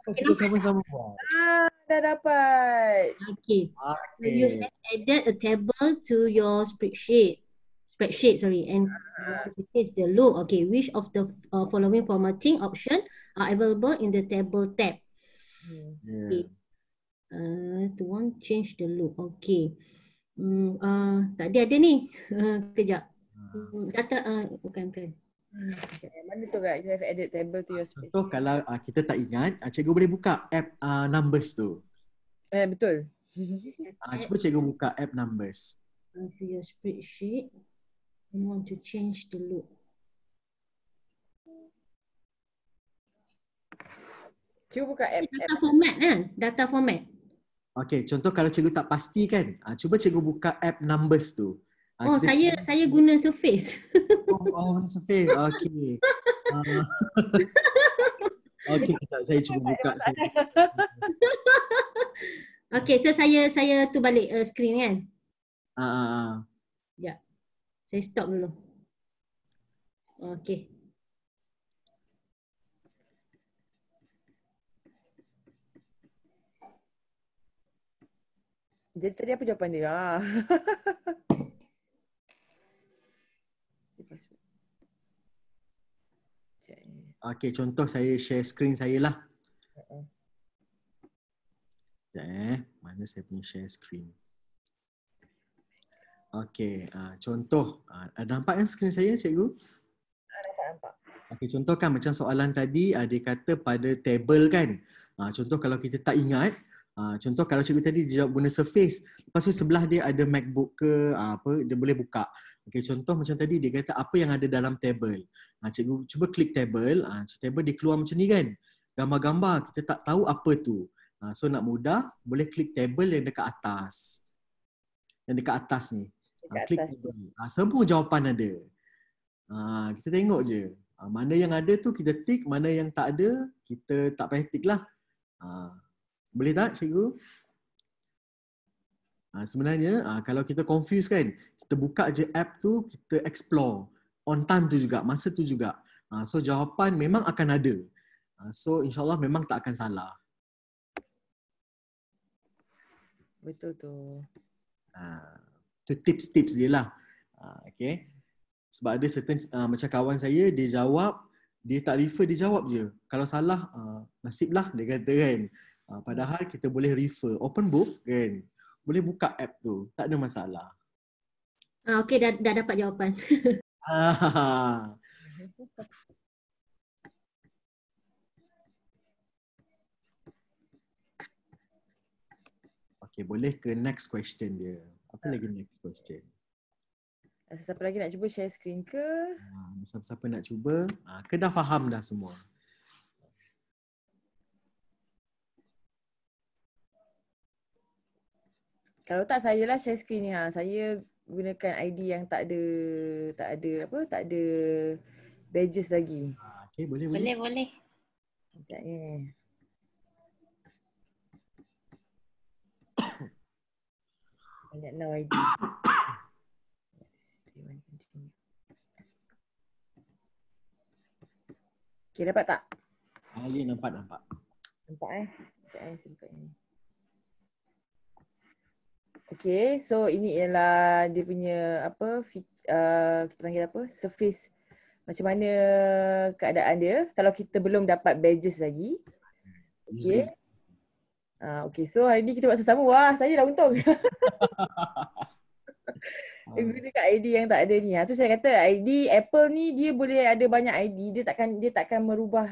Kita sama-sama buat. Dah dapat. Okay. So you Okey. have added a table to your spreadsheet. Sorry, and this the look. Okay, which of the following formatting option are available in the table tab? Yeah. To one change the look. Okay. Tadi ada ni. Kejap. Data bukan. Mana tu kak? You have added table to your space. Contoh kalau kita tak ingat, cikgu boleh buka app numbers tu. Betul. Cuba cikgu buka app numbers. To your spreadsheet. You want to change the look. Cuba buka app. Data format kan? Data format. Okey, contoh kalau cikgu tak pasti kan, cuba cikgu buka app numbers tu. Saya guna Surface. Surface. Okey. Okey, kejap saya cuba buka. Okey, so saya tu balik screen kan? Sekejap. Saya stop dulu. Okey. Jadi tadi apa jawapan dia? Okey, contoh saya share screen saya lah. Sekejap mana saya punya share screen. Okey, contoh. Nampak kan screen saya, cikgu? Nampak. Okey, contoh kan macam soalan tadi, dia kata pada table kan. Contoh kalau kita tak ingat, contoh kalau cikgu tadi dia jawab guna Surface, lepas tu sebelah dia ada MacBook ke apa, dia boleh buka. Okey, contoh macam tadi dia kata apa yang ada dalam table. Cikgu cuba klik table, table dia keluar macam ni kan. Gambar-gambar, kita tak tahu apa tu. So nak mudah, boleh klik table yang dekat atas. Yang dekat atas ni. Klik table. Semua jawapan ada. Kita tengok je. Mana yang ada tu kita tick, mana yang tak ada, kita tak payah tick lah. Boleh tak cikgu? Sebenarnya kalau kita confuse kan, kita buka je app tu, kita explore. On time tu juga, masa tu juga. So jawapan memang akan ada. So insyaAllah memang tak akan salah. Betul tu. Tu tips-tips dia lah. Okay. Sebab ada certain macam kawan saya, dia jawab, dia tak refer, dia jawab je. Kalau salah, nasib lah dia kata kan. Padahal kita boleh refer. Open book kan. Boleh buka app tu. Tak ada masalah. Okey, dah dapat jawapan. Okey, boleh ke next question dia. Apa lagi next question? Siapa lagi nak cuba share screen ke? Siapa-siapa nak cuba? Ke dah faham dah semua? Kalau tak saya lah share screen ni. Saya gunakan ID yang tak ada badges lagi. Okey, boleh. Boleh. Sekejap ni. Banyak now ID. Okay, dapat tak? Ali nampak. Nampak Sekejap saya buka ni. Okay, so ini ialah dia punya kita panggil apa? Surface. Macam mana keadaan dia kalau kita belum dapat badges lagi. Okay. Okay, so hari ni kita buat sesama. Wah, saya dah untung. Gunakan ID yang tak ada ni. Tu saya kata ID Apple ni dia boleh ada banyak ID. Dia takkan merubah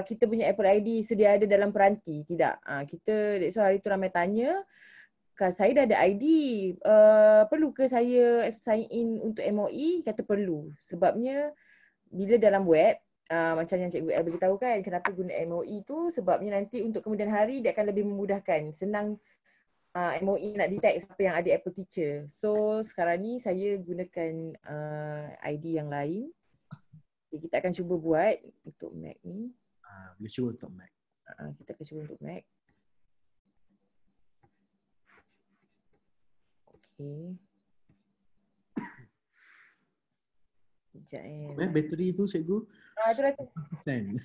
kita punya Apple ID sedia ada dalam peranti. Tidak. That's why hari tu ramai tanya, saya dah ada ID, perlu ke saya sign in untuk MOE? Kata perlu. Sebabnya bila dalam web, macam yang Cikgu El beritahu kan, kenapa guna MOE tu, sebabnya nanti untuk kemudian hari dia akan lebih memudahkan. Senang MOE nak detect siapa yang ada Apple Teacher. So sekarang ni saya gunakan ID yang lain. Okay, kita akan cuba buat untuk Mac ni. Boleh cuba untuk Mac. Kita akan cuba untuk Mac. Okay. Sekejap Bateri tu cikgu tu dah tu. 1%.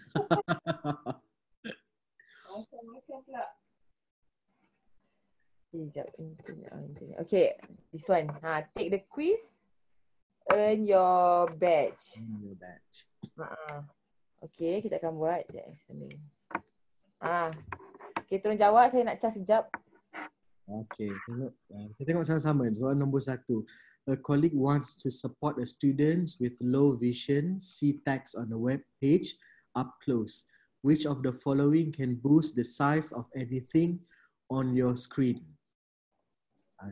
Macam pula. Sekejap. Okay, this one. Take the quiz, earn your badge. Your batch. Okay, kita akan buat. Okay, tolong jawab. Saya nak cas sekejap. Okay, kita tengok sama-sama. Soalan nombor 1. A colleague wants to support a student with low vision, see text on the web page up close. Which of the following can boost the size of anything on your screen?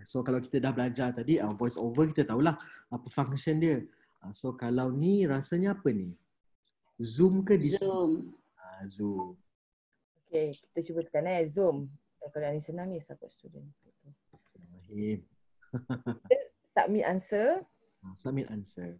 So kalau kita dah belajar tadi, voice over kita tahulah apa function dia. So kalau ni rasanya apa ni? Zoom ke display? Zoom. Zoom. Okay, kita cuba tekan Zoom. Kalau yang ni senang ni, support student. Rahim. Submit answer. Submit answer.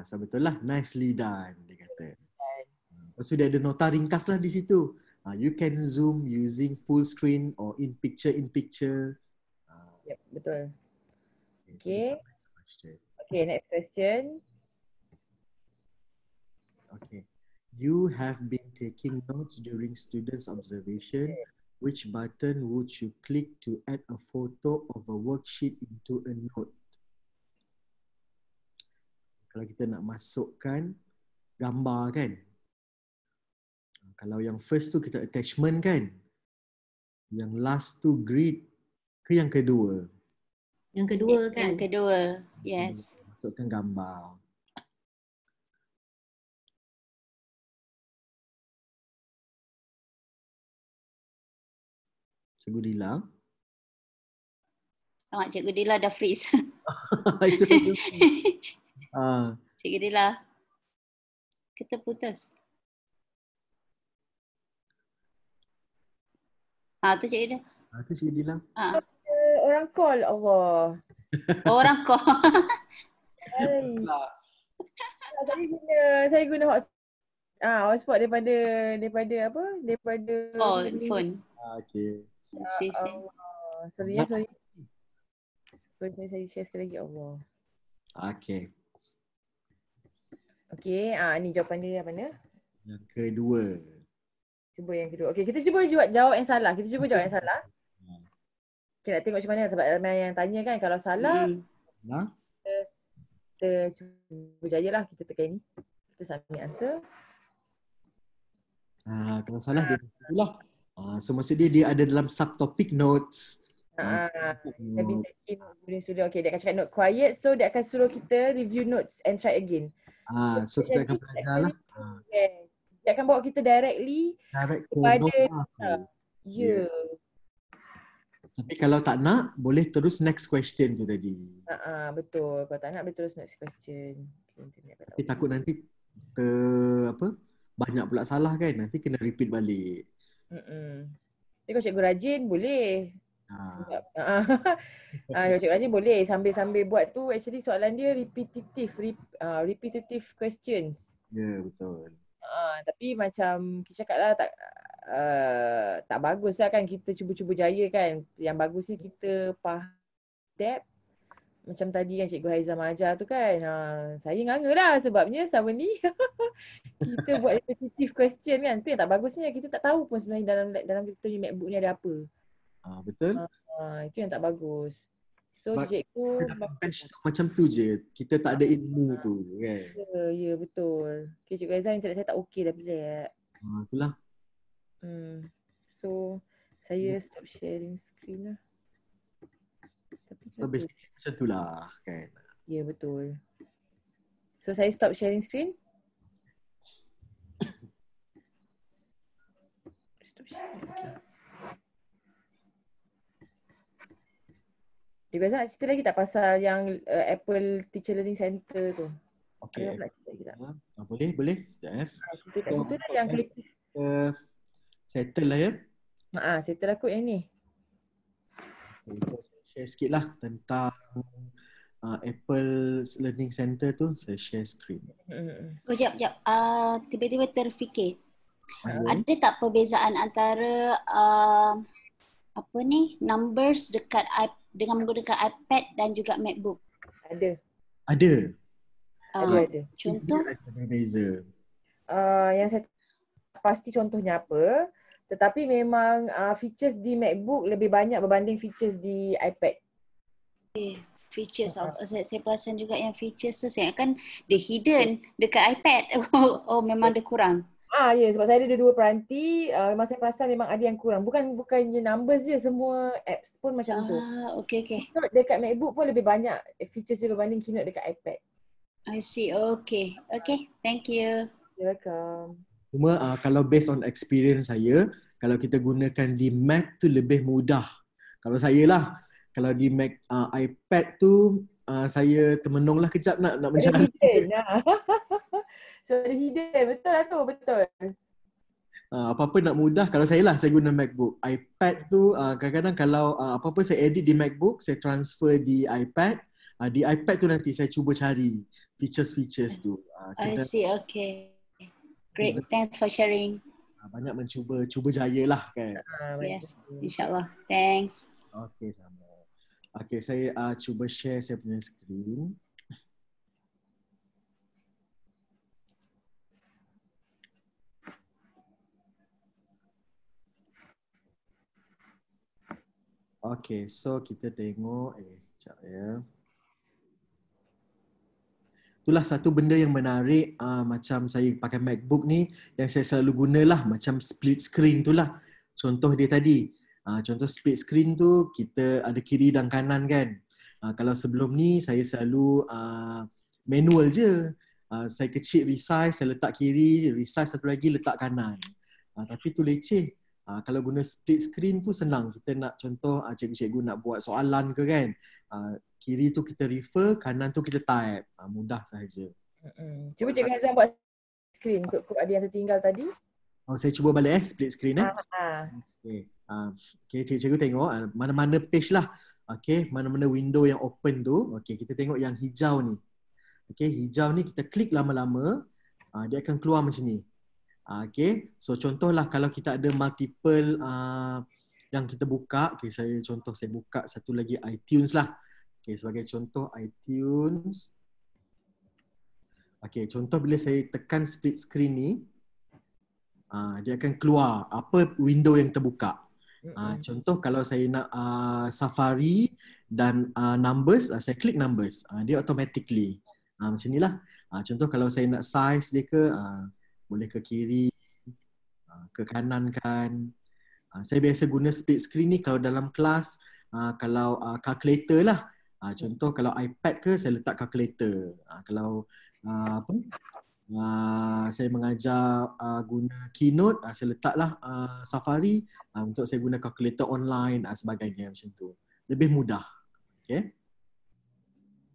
So betul lah. Nicely done, dia kata. Lepas tu dia ada nota ringkas lah di situ. You can zoom using full screen or in picture. Yep, betul. Okay. Okay. So next question. Okay, next question. Okay. You have been taking notes during students' observation. Which button would you click to add a photo of a worksheet into a note? Kalau kita nak masukkan gambar kan. Kalau yang first tu kita attachment kan. Yang last tu grid ke yang kedua? Yang kedua kan? Yang kedua, yes. Masukkan gambar. Cikgu Dila. Alamak, Cikgu Dila dah freeze. Itu dia. Cikgu Dila, kita putus. Tu Cikgu Dila. Itu Cikgu Dila. Orang call, Allah. Orang kau. Hai. Saya guna hotspot daripada apa? Daripada Phone. Okay. Si. Sorry. Saya share sekali lagi, Allah. Okay. Okay, ni jawapan dia yang mana? Yang kedua. Cuba yang kedua. Okay, kita cuba jawab yang salah. Kita cuba jawab yang salah. Okay, nak tengok macam mana sebab ramai yang tanya kan. Kalau salah, kita cuba jayalah. Kita tekan ni. Kita submit answer. Kalau salah dia itulah. So maksud dia ada dalam subtopic notes. Have been taking during studio. Okay, dia akan cakap note quiet. So dia akan suruh kita review notes and try again. So kita akan belajar lah. Okay. Dia akan bawa kita directly kepada Ya. Tapi kalau tak nak, boleh terus next question tu tadi. Betul. Kalau tak nak, boleh terus next question. Tapi takut nanti banyak pula salah kan. Nanti kena repeat balik. Tapi kalau cikgu rajin, boleh. Kalau cikgu rajin boleh. Sambil-sambil buat tu, actually soalan dia repetitive questions. Ya, betul. Tapi macam kita cakap lah, tak bagus lah kan kita cuba-cuba jaya kan. Yang bagus ni kita faham depth. Macam tadi yang Cikgu Haizam ajar tu kan. Saya nganga lah sebabnya sama ni kita buat repetitive question kan. Tu yang tak bagusnya. Kita tak tahu pun sebenarnya dalam kita punya MacBook ni ada apa. Betul. Itu yang tak bagus. So sebab cikgu macam tu je. Kita tak ada ilmu tu kan. Ya betul. Okay, Cikgu Haizam internet saya tak okey dah bila. Itulah. So saya stop sharing screen lah. So basically macam tu lah kan. Ya betul. So saya stop sharing screen. Stop sharing. Okay. Cikgu Haizam nak cerita lagi tak pasal yang Apple Teacher Learning Center tu? Okay. Nak cerita lagi tak? Boleh. Cerita kat situ dah yang settle lah ya. Settle lah kot yang ni. Okay, so saya share sikit lah tentang Apple Learning Center tu. Saya share screen. Jap. Tiba-tiba terfikir. Ada tak perbezaan antara apa ni, numbers dekat dengan menggunakan iPad dan juga MacBook? Ada. Ada. Ada. Contoh? Ada berbeza. Yang saya pasti contohnya apa, tetapi memang features di MacBook lebih banyak berbanding features di iPad. Features, saya perasan juga yang features tu saya kan dia hidden dekat iPad. Oh memang dia kurang. Ya, sebab saya ada 2 peranti, memang saya perasan memang ada yang kurang. Bukannya numbers je, semua apps pun macam tu. Okay. Keynote dekat MacBook pun lebih banyak features dia berbanding Keynote dekat iPad. I see. Okay. Thank you. You're welcome. Cuma kalau based on experience saya, kalau kita gunakan di Mac tu lebih mudah. Kalau saya lah, kalau di Mac iPad tu saya termenunglah kejap nak mencari. So ada hidden, betul lah tu, betul. Apa-apa nak mudah, kalau saya lah, saya guna MacBook. iPad tu kadang-kadang kalau apa-apa saya edit di MacBook, saya transfer di iPad. Di iPad tu nanti saya cuba cari features tu. I see, okay. Great, thanks for sharing. Banyak cuba jaya lah kan. Yes, insyaAllah. Thanks. Okay, sama. Okay, saya cuba share saya punya screen. Okay, so kita tengok, sekejap ya. Itulah satu benda yang menarik macam saya pakai MacBook ni yang saya selalu gunalah macam split screen tu lah. Contoh dia tadi. Contoh split screen tu kita ada kiri dan kanan kan. Kalau sebelum ni saya selalu manual je. Saya kecil resize, saya letak kiri, resize satu lagi letak kanan. Tapi tu leceh. Kalau guna split screen tu senang. Kita nak contoh cikgu-cikgu nak buat soalan ke kan. Kiri tu kita refer, kanan tu kita type. Mudah sahaja. Cuba Cikgu Hazan buat screen. Kod ada yang tertinggal tadi. Saya cuba balik split screen Okay, cikgu tengok mana-mana page lah. Okay, mana-mana window yang open tu. Okay, kita tengok yang hijau ni. Okay, hijau ni kita klik lama-lama, dia akan keluar macam ni. Okay, so contohlah kalau kita ada multiple yang kita buka. Okay, saya buka satu lagi iTunes lah. Okay, sebagai contoh iTunes. Okay, contoh bila saya tekan split screen ni, dia akan keluar apa window yang terbuka. Contoh kalau saya nak Safari dan numbers, saya klik numbers. Dia automatically. Macam ni lah. Contoh kalau saya nak size dia ke, boleh ke kiri, ke kanan kan. Saya biasa guna split screen ni kalau dalam kelas, kalau calculator lah. Contoh kalau iPad ke, saya letak calculator. Kalau saya mengajar guna Keynote, saya letaklah Safari untuk saya guna calculator online sebagainya macam tu. Lebih mudah. Okay.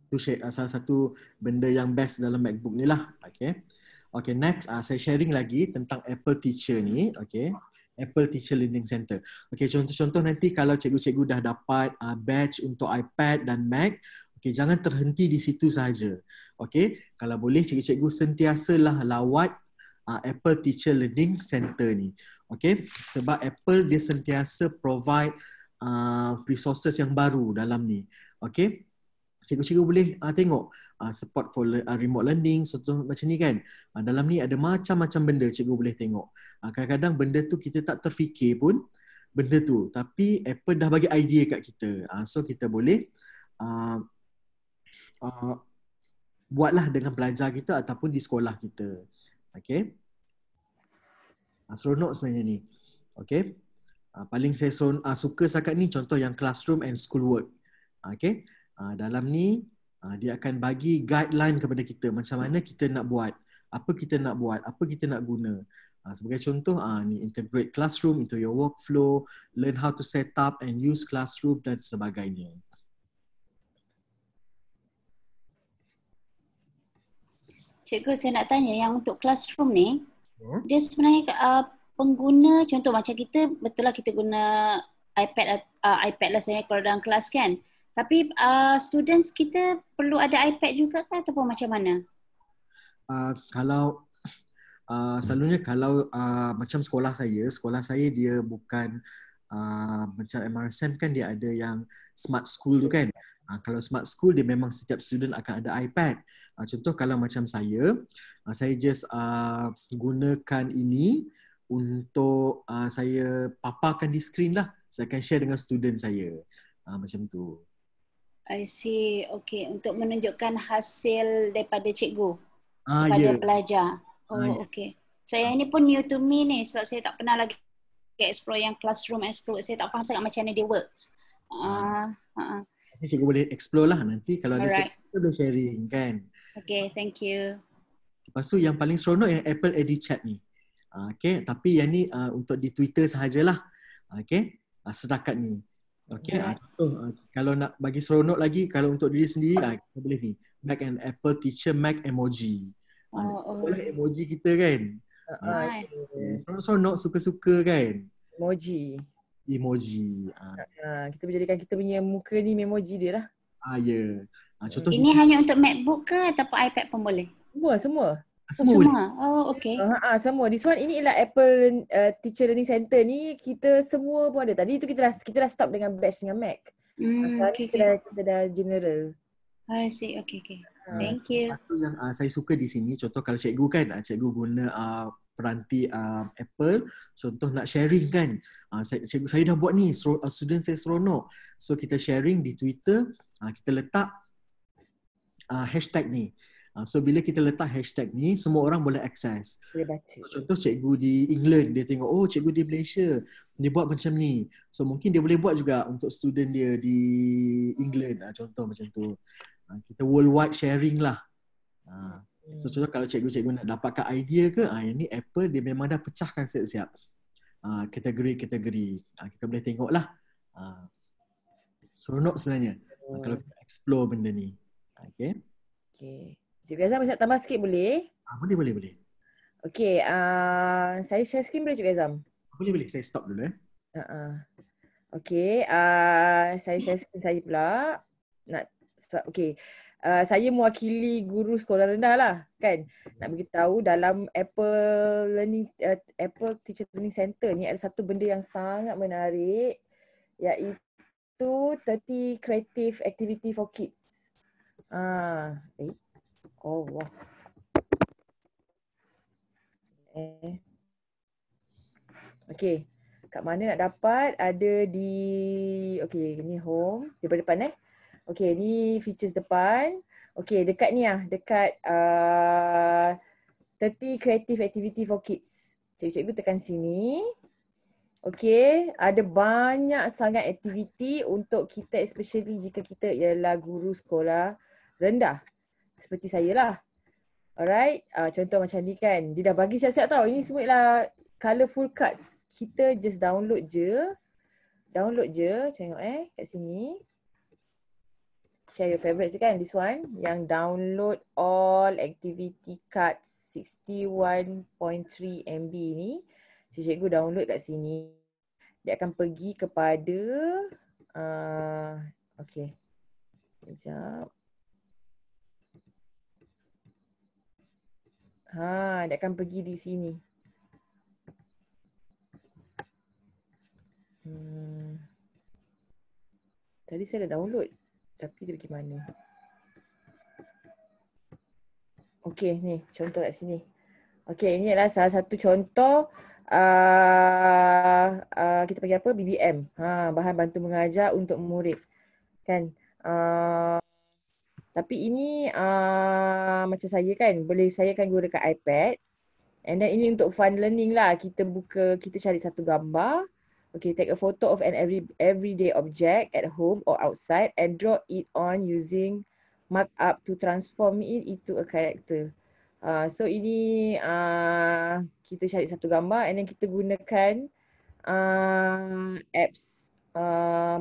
Itu salah satu benda yang best dalam MacBook ni lah. Okay. Okay, next saya sharing lagi tentang Apple Teacher ni. Okay. Apple Teacher Learning Center. Okay, contoh-contoh nanti kalau cikgu-cikgu dah dapat badge untuk iPad dan Mac, okay, jangan terhenti di situ sahaja. Okay, kalau boleh cikgu-cikgu sentiasalah lawat Apple Teacher Learning Center ni. Okay, sebab Apple dia sentiasa provide resources yang baru dalam ni. Okay, cikgu-cikgu boleh tengok support for remote learning, contoh macam ni kan. Dalam ni ada macam-macam benda cikgu boleh tengok. Kadang-kadang benda tu kita tak terfikir pun benda tu, tapi Apple dah bagi idea kat kita. So kita boleh buatlah dengan pelajar kita ataupun di sekolah kita. Okay. Seronok sebenarnya ni. Okay. Paling saya suka sangat ni contoh yang classroom and schoolwork. Okay. Dalam ni dia akan bagi guideline kepada kita macam mana kita nak buat, apa kita nak buat, apa kita nak guna. Sebagai contoh ni integrate classroom into your workflow, learn how to set up and use classroom dan sebagainya. Cikgu, saya nak tanya yang untuk classroom ni, dia sebenarnya pengguna, contoh macam kita, betul lah kita guna iPad lah saya kalau dalam kelas kan. Tapi students kita perlu ada iPad juga ke ataupun macam mana? Kalau selalunya kalau macam sekolah saya dia bukan macam MRSM kan dia ada yang smart school tu kan. Kalau smart school dia memang setiap student akan ada iPad. Contoh kalau macam saya just gunakan ini untuk saya paparkan di screen lah. Saya akan share dengan student saya. Macam tu. I see. Okay, untuk menunjukkan hasil daripada cikgu kepada Ya. pelajar. Ya. Okay. So yang ini pun new to me ni sebab saya tak pernah lagi explore yang classroom explore. Saya tak faham sangat macam mana dia works. Cikgu boleh explore lah nanti kalau ada Alright. kita boleh sharing kan. Okay, thank you. Lepas tu yang paling seronok yang Apple EduChat ni. Okay, tapi yang ni untuk di Twitter sahajalah. Okay, setakat ni. Okay, contoh kalau nak bagi seronok lagi, kalau untuk diri sendiri, kita boleh ni. Make an Apple Teacher Mac emoji. Boleh emoji kita kan. Seronok-seronok, suka-suka kan. Emoji. Kita menjadikan kita punya muka ni memoji dia lah. Ya. Contoh Ini hanya untuk MacBook ke ataupun iPad pun boleh? Semua. Semua. Okay. Semua. This one ini ialah Apple Teacher Learning Center ni, kita semua pun ada. Tadi tu kita dah stop dengan batch dengan Mac. Sekarang kita dah general. I see. Okay. Thank you. Satu yang saya suka di sini, contoh kalau cikgu kan, cikgu guna peranti Apple, contoh nak sharing kan, cikgu saya dah buat ni, student saya seronok. So kita sharing di Twitter, kita letak hashtag ni. So bila kita letak hashtag ni, semua orang boleh akses. Boleh baca. Contoh cikgu di England, dia tengok, oh cikgu di Malaysia, dia buat macam ni. So mungkin dia boleh buat juga untuk student dia di England, contoh macam tu. Kita worldwide sharing lah. So contoh kalau cikgu-cikgu nak dapatkan idea ke, yang ni Apple dia memang dah pecahkan siap-siap kategori-kategori. Kita boleh tengok lah. Seronok sebenarnya kalau kita explore benda ni. Okay. Cikgu Azam bisa tambah sikit boleh? Boleh. Okay, saya share screen boleh Cikgu Azam? Boleh. Saya stop dulu Okay, saya share screen saya pula. Saya mewakili guru sekolah rendah lah kan. Nak beritahu dalam Apple Teacher Learning Center ni ada satu benda yang sangat menarik, iaitu 30 Creative Activity for Kids. Allah. Okay, kat mana nak dapat? Ada di, ni home, daripada depan Okay, ni features depan. Okay, dekat ni dekat 30 Creative Activity for Kids. Cikgu tekan sini. Okay, ada banyak sangat aktiviti untuk kita, especially jika kita ialah guru sekolah rendah. Seperti saya lah. Alright, contoh macam ni kan. Dia dah bagi siap-siap tau. Ini semua ialah colourful cards. Kita just download je. Tengok kat sini. Share your favourites kan, this one. Yang download all activity cards 61.3 MB ni. Cikgu download kat sini. Dia akan pergi kepada sekejap. Dia akan pergi di sini. Tadi saya dah download. Tapi dia pergi mana? Okay, ni contoh kat sini. Okay, ini adalah salah satu contoh kita panggil apa? BBM. Bahan bantu mengajar untuk murid. Kan? Tapi ini macam saya kan, saya akan gunakan iPad. And then ini untuk fun learning lah. Kita cari satu gambar. Okay, take a photo of an everyday object at home or outside and draw it on using markup to transform it into a character. So ini kita cari satu gambar and then kita gunakan apps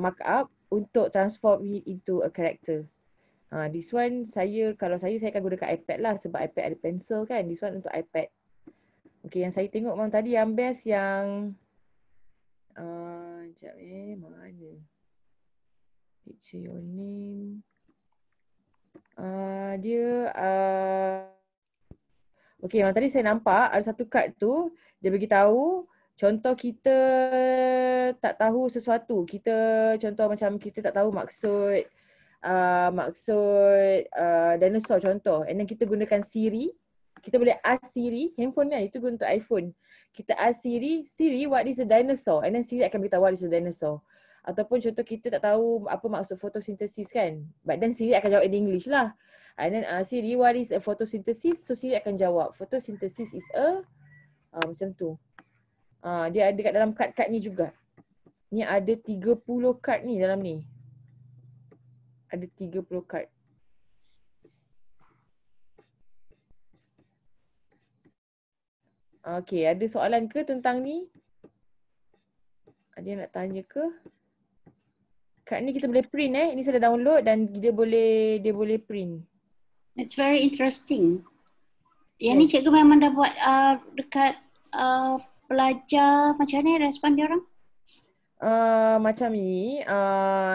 markup untuk transform it into a character. This one kalau saya akan gunakan iPad lah sebab iPad ada pencil kan. This one untuk iPad. Okay, yang saya tengok memang tadi yang best yang sekejap mana? Picture your name. Dia Okay, yang tadi saya nampak ada satu kad tu, dia bagi tahu contoh kita tak tahu sesuatu. Contoh macam kita tak tahu maksud dinosaur contoh. And then kita gunakan Siri. Kita boleh ask Siri, handphone kan, itu guna untuk iPhone. Kita ask Siri, Siri, what is a dinosaur? And then Siri akan beritahu what is a dinosaur. Ataupun contoh kita tak tahu apa maksud fotosintesis kan. But then Siri akan jawab in English lah. And then Siri, what is a photosynthesis? So Siri akan jawab, photosynthesis is a macam tu. Dia ada kat dalam kad-kad ni juga. Ni ada 30 kad ni dalam ni. Ada 30 kad. Okay, ada soalan ke tentang ni? Ada yang nak tanya ke? Kad ni kita boleh print Ini saya dah download dan dia boleh print. It's very interesting. Yang ni cikgu memang dah buat dekat pelajar, macam mana respon dia orang? Macam ni,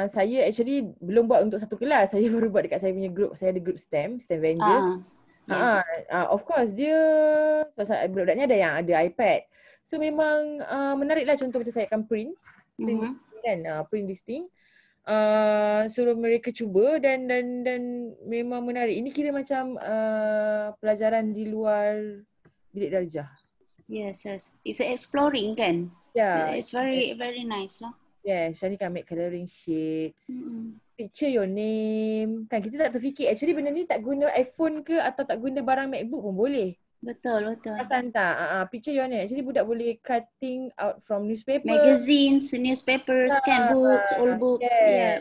saya actually belum buat untuk satu kelas. Saya baru buat dekat saya punya group. Saya ada group STEM Vengers. Yes. Of course, dia budak-budak ni ada yang ada iPad. So memang menariklah, contoh macam saya akan print listing. Suruh mereka cuba dan memang menarik. Ini kira macam pelajaran di luar bilik darjah. Yes. It's exploring kan? Yeah. It's very nice lah. Yes, macam ni kan make colouring sheets. Picture your name. Kan kita tak terfikir actually benda ni tak guna iPhone ke atau tak guna barang MacBook pun boleh. Betul. Perasan tak? Picture your name. Actually budak boleh cutting out from newspaper. Magazines, newspapers, kan, books, old books. Yeah.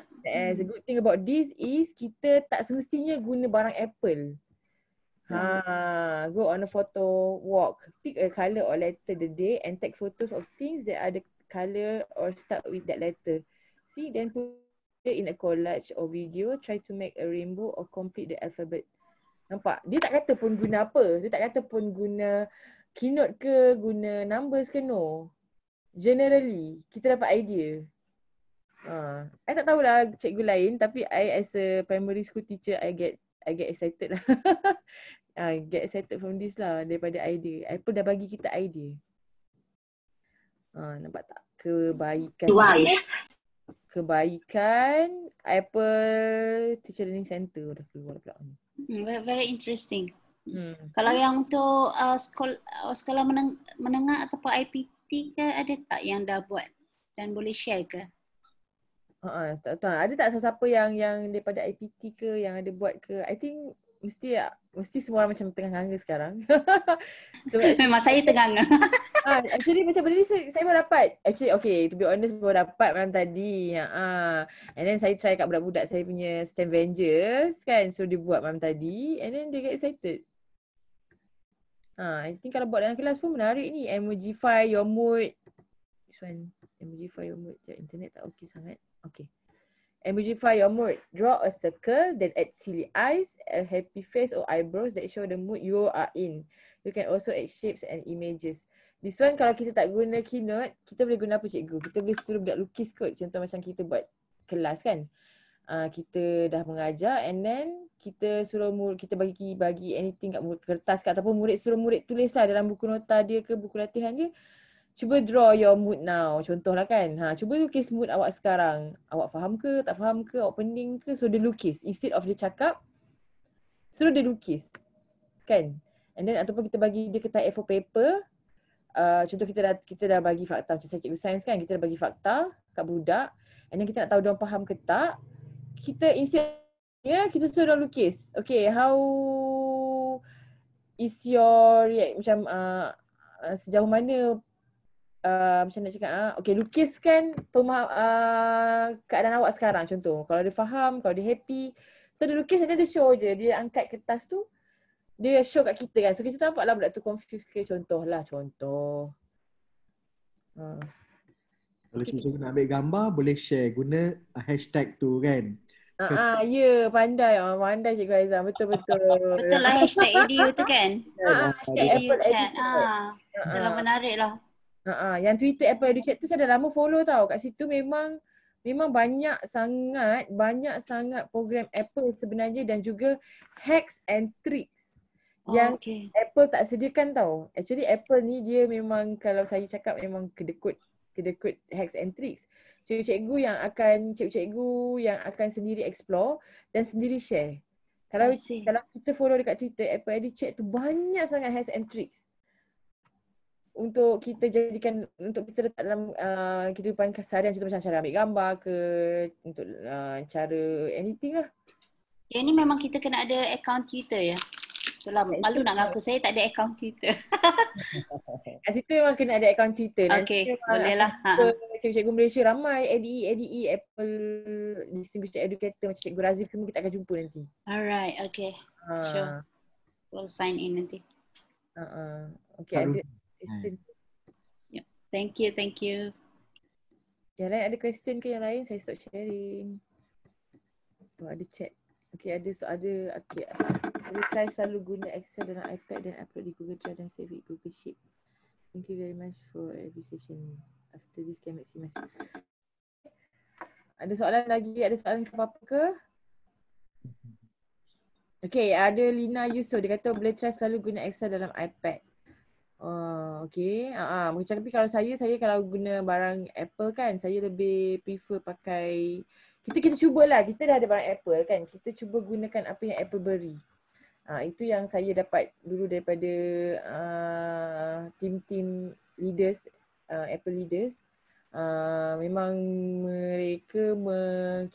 The good thing about this is kita tak semestinya guna barang Apple. Go on a photo walk. Pick a colour or letter the day and take photos of things that are the colour or start with that letter. See, then put it in a collage or video. Try to make a rainbow or complete the alphabet. Nampak? Dia tak kata pun guna apa. Dia tak kata pun guna keynote ke, guna numbers ke, no. Generally, kita dapat idea. I tak tahulah cikgu lain, tapi I as a primary school teacher, I get excited lah. Get excited from this lah, daripada idea. Apple dah bagi kita idea. Nampak tak? Kebaikan Apple Teacher Learning Center dah keluar pula. Very interesting. Kalau yang untuk sekolah menengah ataupun IPT ke, ada tak yang dah buat dan boleh share ke? Tak tahu. Ada tak siapa yang daripada IPT ke yang ada buat ke? I think mesti semua orang macam tengah-tengah sekarang. Memang saya tengah-tengah. Actually macam benda ni saya baru dapat. Actually okay, to be honest baru dapat malam tadi. And then saya try kat budak-budak saya punya STEM Vengers kan. So dia buat malam tadi and then they get excited. I think kalau buat dalam kelas pun menarik ni. Emojify your mood. This one. Emojify your mood. Internet tak okay sangat. Okay. Emojify your mood. Draw a circle, then add silly eyes, a happy face or eyebrows that show the mood you are in. You can also add shapes and images. This one kalau kita tak guna Keynote, kita boleh guna apa cikgu? Kita boleh suruh budak lukis kot. Contoh macam kita buat kelas kan. Kita dah mengajar and then kita suruh murid, kita bagi anything kat kertas ke ataupun suruh murid tulis lah dalam buku nota dia ke buku latihan dia. Cuba draw your mood now. Contohlah kan. Cuba lukis mood awak sekarang. Awak faham ke, tak faham ke, awak pening ke. So dia lukis. Instead of dia cakap, suruh dia lukis. Kan? And then ataupun kita bagi dia kertas A4 paper. Contoh kita dah bagi fakta. Macam saya cikgu sains kan. Kita dah bagi fakta kat budak. And then kita nak tahu diorang faham ke tak. Kita instead kita suruh diorang lukis. Okay, how is your macam sejauh mana macam nak cakap okay, lukiskan keadaan awak sekarang contoh. Kalau dia faham, kalau dia happy, so dia lukis dan dia show je. Dia angkat kertas tu, dia show kat kita kan. So kita nampaklah budak tu confused ke, contoh. Kalau cikgu nak ambil gambar, boleh share guna hashtag tu kan. Ya, pandai Cikgu Aizah. Betul. Betul lah hashtag edu tu kan. Edu chat. Dalam menarik lah. Yang Twitter Apple Educate tu saya dah lama follow tau. Kat situ memang banyak sangat program Apple sebenarnya dan juga hacks and tricks Yang Okay. Apple tak sediakan tau. Actually Apple ni dia memang kalau saya cakap memang kedekut hacks and tricks. Cikgu-cikgu yang akan sendiri explore dan sendiri share. Kalau I see. kita follow dekat Twitter Apple EduChat tu banyak sangat hacks and tricks untuk kita jadikan, untuk kita letak dalam kehidupan keseharian, contoh macam cara ambil gambar ke, untuk cara anything lah. Yang ni memang kita kena ada account Twitter ya. Itulah malu nak ngaku saya tak ada account Twitter. Kat situ memang kena ada akaun Twitter. Okay, boleh lah. Cikgu-cikgu Malaysia ramai, ADE, Apple Distinguished Educator macam Cikgu Razif, semua kita akan jumpa nanti. Alright, okay. Sure. We'll sign in nanti. Okay, ada question. Yep. Thank you. Yang lain ada question ke yang lain? Saya stop sharing. Oh, ada chat. Okay, ada. Okay. We try selalu guna Excel dalam iPad dan upload di Google Drive dan save it Google Sheet. Thank you very much for every session. After this can maximize. Ada soalan lagi? Ada soalan ke apa ke? Okay, ada Lina Yusof. Dia kata boleh try selalu guna Excel dalam iPad. Okay. Tapi kalau saya kalau guna barang Apple kan, saya lebih prefer pakai, kita cubalah, kita dah ada barang Apple kan, kita cuba gunakan apa yang Apple beri. Itu yang saya dapat dulu daripada tim leaders, Apple leaders. Memang mereka nak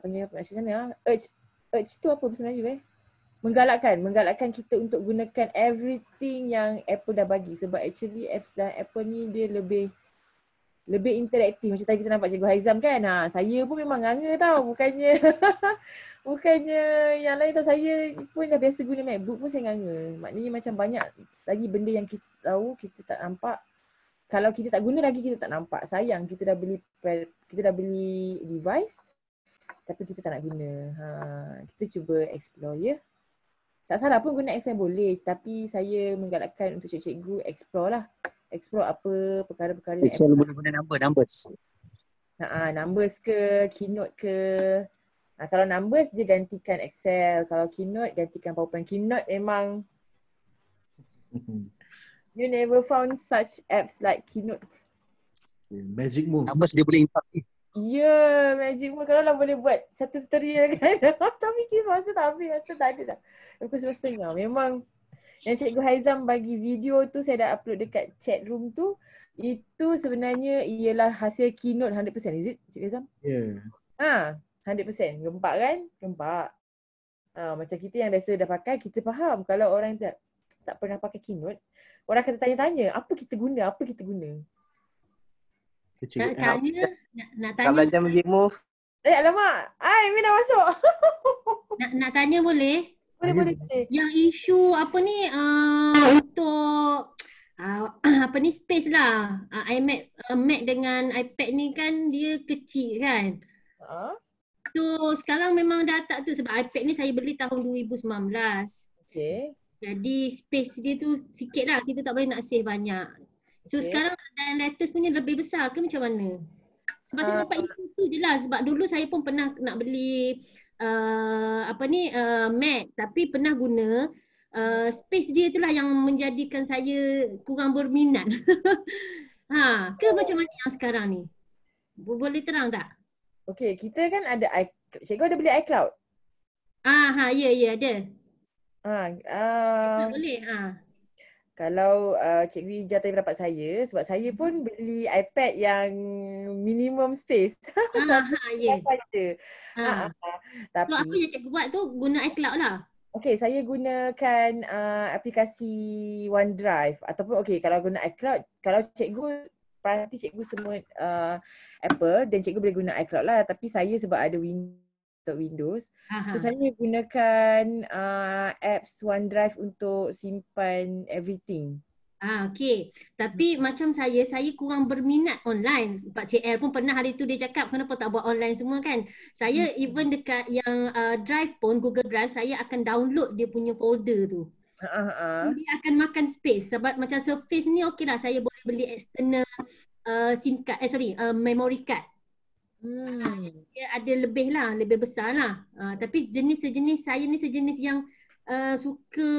panggil apa macam mana? Urge tu apa bahasa Melayu menggalakkan kita untuk gunakan everything yang Apple dah bagi, sebab actually apps dan Apple ni dia lebih interaktif. Macam tadi kita nampak Cikgu Haizam kan. Saya pun memang nganga tau, bukannya yang lain tau. Saya pun dah biasa guna MacBook pun saya nganga. Maknanya macam banyak lagi benda yang kita tahu, kita tak nampak. Kalau kita tak guna lagi, kita tak nampak. Sayang, kita dah beli device tapi kita tak nak guna. Kita cuba explore ya. Tak salah pun guna Excel boleh, tapi saya menggalakkan untuk cikgu explore lah. Explore apa perkara-perkara yang Excel boleh guna numbers. Numbers ke, Keynote ke. Kalau numbers je gantikan Excel, kalau Keynote gantikan PowerPoint. Keynote memang you never found such apps like Keynote. Magic move. Numbers dia boleh interaktif. Ya, Magic Move kalau lah boleh buat satu story kan. Tapi masa tak habis, masa tak ada dah. Pukul 11.30. Memang yang Cikgu Haizam bagi video tu, saya dah upload dekat chat room tu. Itu sebenarnya ialah hasil Keynote 100%. Is it, Cikgu Haizam? Ya. 100%. Gempak kan? Gempak. Macam kita yang biasa dah pakai, kita faham. Kalau orang tak pernah pakai Keynote, orang akan tanya-tanya, apa kita guna? Nak tanya. Tak belajar Magic Move. Alamak. Min dah masuk. Nak tanya boleh? Boleh. Yang isu apa ni untuk apa ni space lah. iMac Mac dengan iPad ni kan dia kecil kan. So sekarang memang dah tak tu, sebab iPad ni saya beli tahun 2019. Okay. Jadi space dia tu sikit lah, kita tak boleh nak save banyak. So sekarang dan latest punya lebih besar ke macam mana? Sebab saya dapat isu tu je lah. Sebab dulu saya pun pernah nak beli Mac, tapi pernah guna space dia itulah yang menjadikan saya kurang berminat. Ke macam mana yang sekarang ni? Boleh terang tak? Okay, kita kan ada Cikgu ada beli iCloud? Ya ada. Boleh. Kalau Cikgu Ija tadi pendapat saya, sebab saya pun beli iPad yang minimum space. Ya. Tapi so apa yang cikgu buat tu guna iCloud lah. Okay, saya gunakan aplikasi OneDrive ataupun kalau guna iCloud, kalau cikgu perhati cikgu semua Apple dan cikgu boleh guna iCloud lah, tapi saya sebab ada Windows. So saya gunakan apps OneDrive untuk simpan everything. Okay. Tapi macam saya kurang berminat online. Pak CL pun pernah hari tu dia cakap kenapa tak buat online semua kan. Saya even dekat yang Drive pun, Google Drive, saya akan download dia punya folder tu. Dia akan makan space. Sebab macam Surface ni okey lah, saya boleh beli external SIM card, memory card. Dia ada lebih besar lah. Tapi sejenis saya ni sejenis yang suka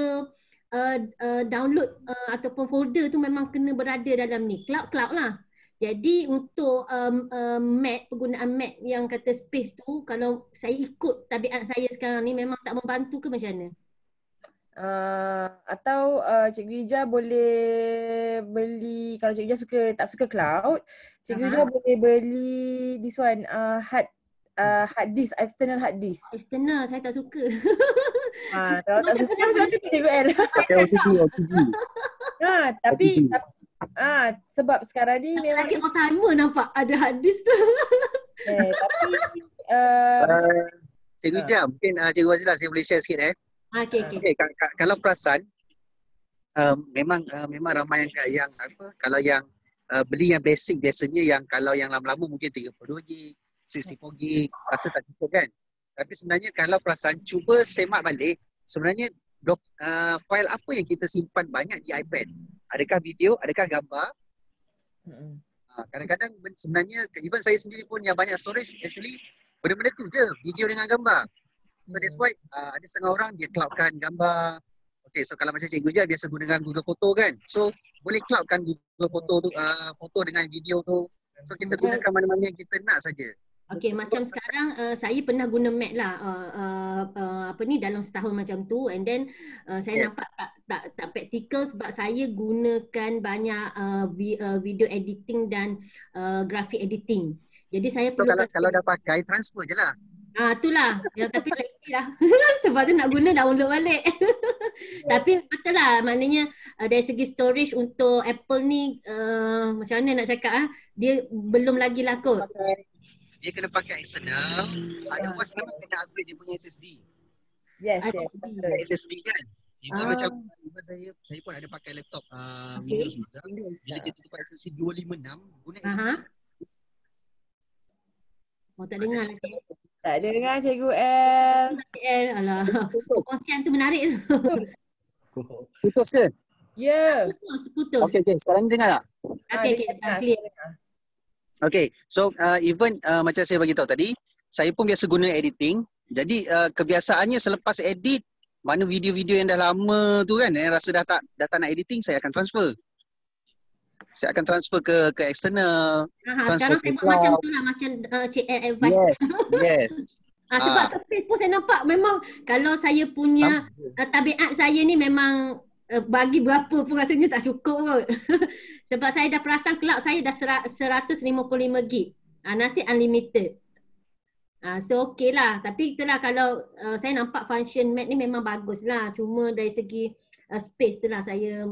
download ataupun folder tu memang kena berada dalam ni cloud lah. Jadi untuk Mac, penggunaan Mac yang kata space tu, kalau saya ikut tabiat saya sekarang ni memang tak membantu ke macam mana? Atau Cikgu Ija boleh beli, kalau Cikgu Ija tak suka cloud, Cikgu Ija boleh beli this one, hard disk, external hard disk. External saya tak suka. Kalau tak suka macam mana tu Cikgu L? OTG. Tapi sebab sekarang ni memang Lagi old timer nampak ada hard disk tu. tapi Cikgu Ija, mungkin Cikgu Wazilah saya boleh share sikit Okay. Kalau perasan memang ramai yang kalau yang beli yang basic biasanya yang kalau yang lama-lama mungkin 32GB, 64GB rasa tak cukup kan. Tapi sebenarnya kalau perasan cuba semak balik, sebenarnya file apa yang kita simpan banyak di iPad? Adakah video, adakah gambar? Kadang-kadang sebenarnya even saya sendiri pun yang banyak storage actually benda-benda tu je, video dengan gambar. So that's why ada setengah orang dia cloudkan gambar. Okay, so kalau macam Cikgu Ija biasa gunakan Google Photo kan. So boleh cloudkan Google Photo tu, foto dengan video tu. So kita gunakan mana-mana yang kita nak saja. Okay, macam sekarang saya pernah guna Mac lah dalam setahun macam tu, and then saya nampak tak praktikal sebab saya gunakan banyak video editing dan graphic editing. Jadi saya So kalau dah pakai transfer je lah. Itulah. Ya, tapi lagi lah. Sebab tu nak guna download balik. Tapi betul lah. Maknanya dari segi storage untuk Apple ni macam mana nak cakap dia belum lagi lah kot. Dia kena pakai external. Otherwise memang kena upgrade dia punya SSD. Yes. Pakai SSD kan. Macam saya pun ada pakai laptop Windows juga. Bila kita tukar SSD 256 guna SSD. Tak dengar lagi. Tak dengar Cikgu L. Alah. Perkongsian tu menarik tu. Putus ke? Ya. Putus. Okay. Sekarang ni dengar tak? Okay. Clear. Okay. So even macam saya bagi tahu tadi, saya pun biasa guna editing. Jadi kebiasaannya selepas edit, mana video-video yang dah lama tu kan, rasa dah tak nak editing, saya akan transfer. Saya akan transfer ke eksternal. Sekarang saya buat macam tu lah, macam CL advice. Yes. Sebab space pun saya nampak memang kalau saya punya tabiat saya ni memang bagi berapa pun rasanya tak cukup kot. Sebab saya dah perasan cloud saya dah 155GB. Nasi unlimited. So okey lah. Tapi itulah kalau saya nampak function Mac ni memang bagus lah. Cuma dari segi space tu lah saya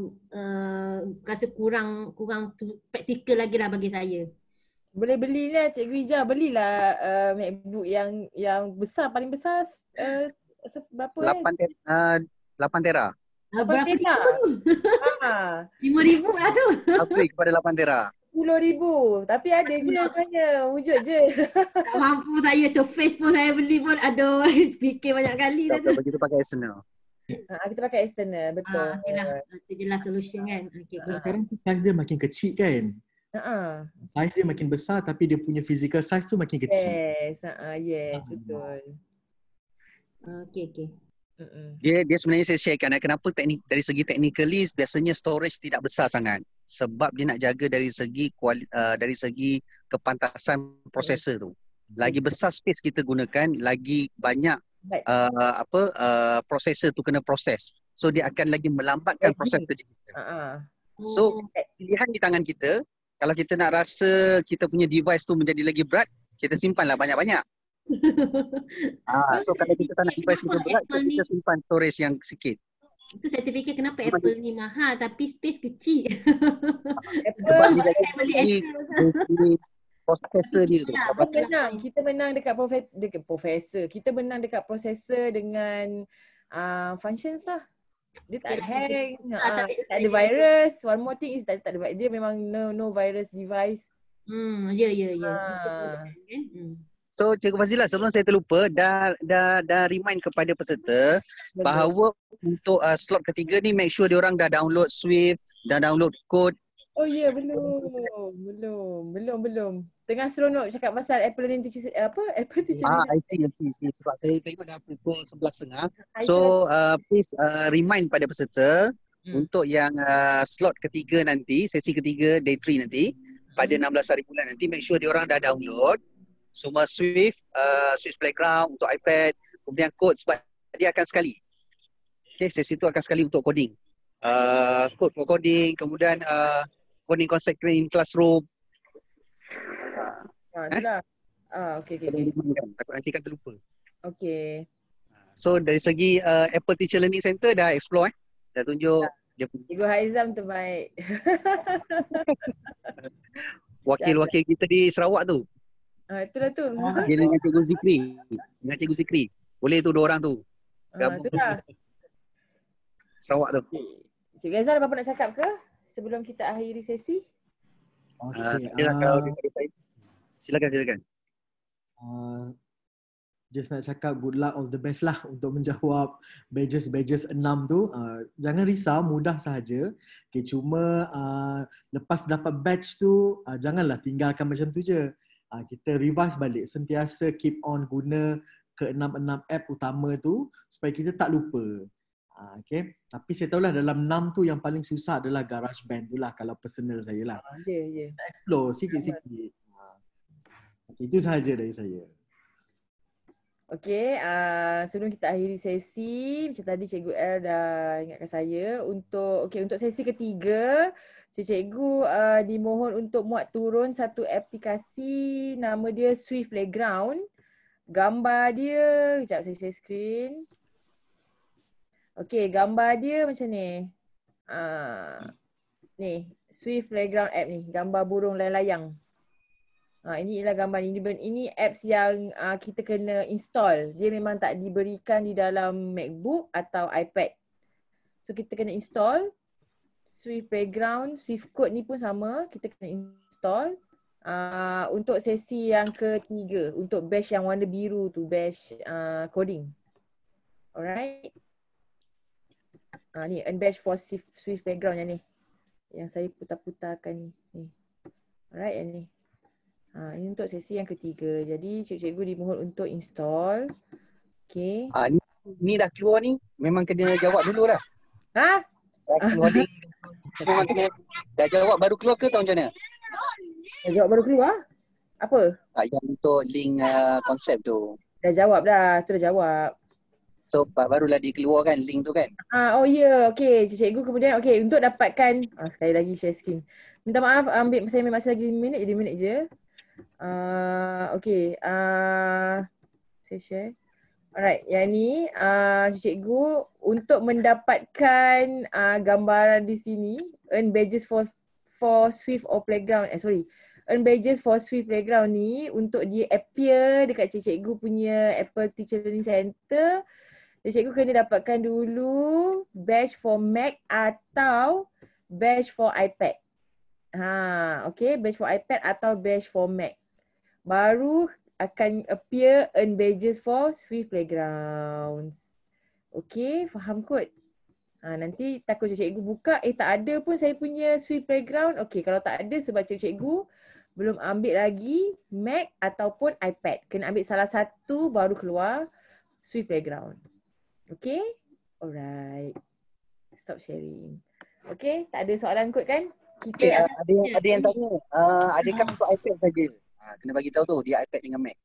rasa kurang praktikal lagi lah bagi saya. Boleh belilah Cikgu Ija, belilah MacBook yang besar, paling besar berapa 8 tera. Berapa tera? tu? 5,000 lah tu. Upgrade kepada 8 tera. 10,000. Tapi ada je sebenarnya, wujud je. Tak mampu saya, Surface pun saya beli pun aduh fikir banyak kali dah tu. Begitu pakai external. Kita pakai external, betul. Okeylah, itu je lah solution kan. Okay. Sekarang size dia makin kecil kan? Size dia makin besar tapi dia punya physical size tu makin kecil. Yes, betul. Okay. Dia sebenarnya saya sharekan kenapa dari segi technically biasanya storage tidak besar sangat. Sebab dia nak jaga dari segi kepantasan prosesor tu. Lagi besar space kita gunakan, lagi banyak prosesor tu kena proses. So dia akan lagi melambatkan proses kerja kita. So pilihan di tangan kita. Kalau kita nak rasa kita punya device tu menjadi lagi berat, kita simpanlah banyak-banyak. So kalau kita tak nak device kita berat, kita simpan storage yang sikit. Itu saya terfikir kenapa Apple ni mahal tapi space kecil. Sebab dia beli prosesor dia tu. Kita menang dekat profesor. Kita menang dekat prosesor dengan functions lah. Dia tak hang, tak ada virus. One more thing is tak ada virus. Dia memang no virus device. Ya. So Cikgu Fazilah, sebelum saya terlupa, dah remind kepada peserta bahawa untuk slot ketiga ni make sure dia orang dah download Swift, dah download code. Oh ya, belum. tengah seronok cakap pasal Apple Learning Teacher Apple Teacher Learning. I see. Sebab saya tengok dah pukul 11.30. Itu So please remind pada peserta untuk yang slot ketiga nanti, sesi ketiga day 3 nanti pada 16 hari bulan nanti, make sure diorang dah download semua Swift Playground untuk iPad, kemudian code sebab dia akan sekali. Okay, sesi tu akan sekali untuk coding. Code for coding, kemudian coding concept in classroom. itulah. Okey. Takut nanti kan terlupa. Okey. So dari segi Apple Teacher Learning Center dah explore dah tunjuk dia punya Cikgu Haizam terbaik. wakil-wakil kita di Sarawak tu. Itulah tu. Dia dengan Cikgu Zikri. Boleh tu dua orang tu. Itulah. Sarawak tu. Cikgu Haizam ada apa-apa nak cakap ke sebelum kita akhiri sesi? Okay. Kalau daripada saya. Silakan. Just nak cakap good luck, all the best lah untuk menjawab badges 6 tu. Jangan risau, mudah sahaja. Okay, cuma lepas dapat badge tu, janganlah tinggalkan macam tu je. Kita revise balik, sentiasa keep on guna ke-6 app utama tu supaya kita tak lupa. Okay. Tapi saya tahulah dalam 6 tu yang paling susah adalah GarageBand tu lah kalau personal saya lah. Ya. Kita explore sikit-sikit. Okay, itu sahaja dari saya. Okey, sebelum kita akhiri sesi, macam tadi Cikgu L dah ingatkan saya untuk sesi ketiga, Cikgu dimohon untuk muat turun satu aplikasi, nama dia Swift Playground. Gambar dia, kejap saya share screen. Okey, gambar dia macam ni. Ni, Swift Playground app ni, gambar burung layang-layang. Ini ialah gambar ni. Ini apps yang kita kena install. Dia memang tak diberikan di dalam MacBook atau iPad. So kita kena install. Swift Playground, Swift Code ni pun sama. Kita kena install. Untuk sesi yang ketiga. Untuk batch yang warna biru tu. Batch coding. Alright. Ni earn batch for Swift Playground yang ni. Yang saya putar-putarkan ni. Alright, yang ni. Ini untuk sesi yang ketiga. Jadi cikgu dimohon untuk install. Okay. Ni dah keluar ni, memang kena jawab dulu lah. Dah keluar link. Memang kena dah jawab baru keluar ke atau macam mana? Dah jawab baru keluar? Apa? Yang untuk link konsep tu. Dah jawab dah, tu dah jawab. So barulah dikeluarkan link tu kan? Oh ya, okey. Cikgu kemudian untuk dapatkan sekali lagi share screen. Minta maaf saya ambil masa lagi minit je. Okay. Saya share. Alright, yang ni cikgu untuk mendapatkan gambaran di sini, earn badges for Swift or Playground. Earn badges for Swift Playground ni untuk dia appear dekat cikgu punya Apple Teacher Learning Center. Cikgu kena dapatkan dulu badge for Mac atau badge for iPad. Okay, badge for iPad atau badge for Mac. Baru akan appear earn badges for Swift Playgrounds. Okay, faham kot? Nanti takut cikgu buka, tak ada pun saya punya Swift Playground. Okay, kalau tak ada sebab cikgu belum ambil lagi Mac ataupun iPad. Kena ambil salah satu baru keluar Swift Playground. Okay? Alright. Stop sharing. Okay, tak ada soalan kot kan? Kita ada yang tanya, adakah untuk iPad saja? Kena bagi tahu tu dia iPad dengan Mac.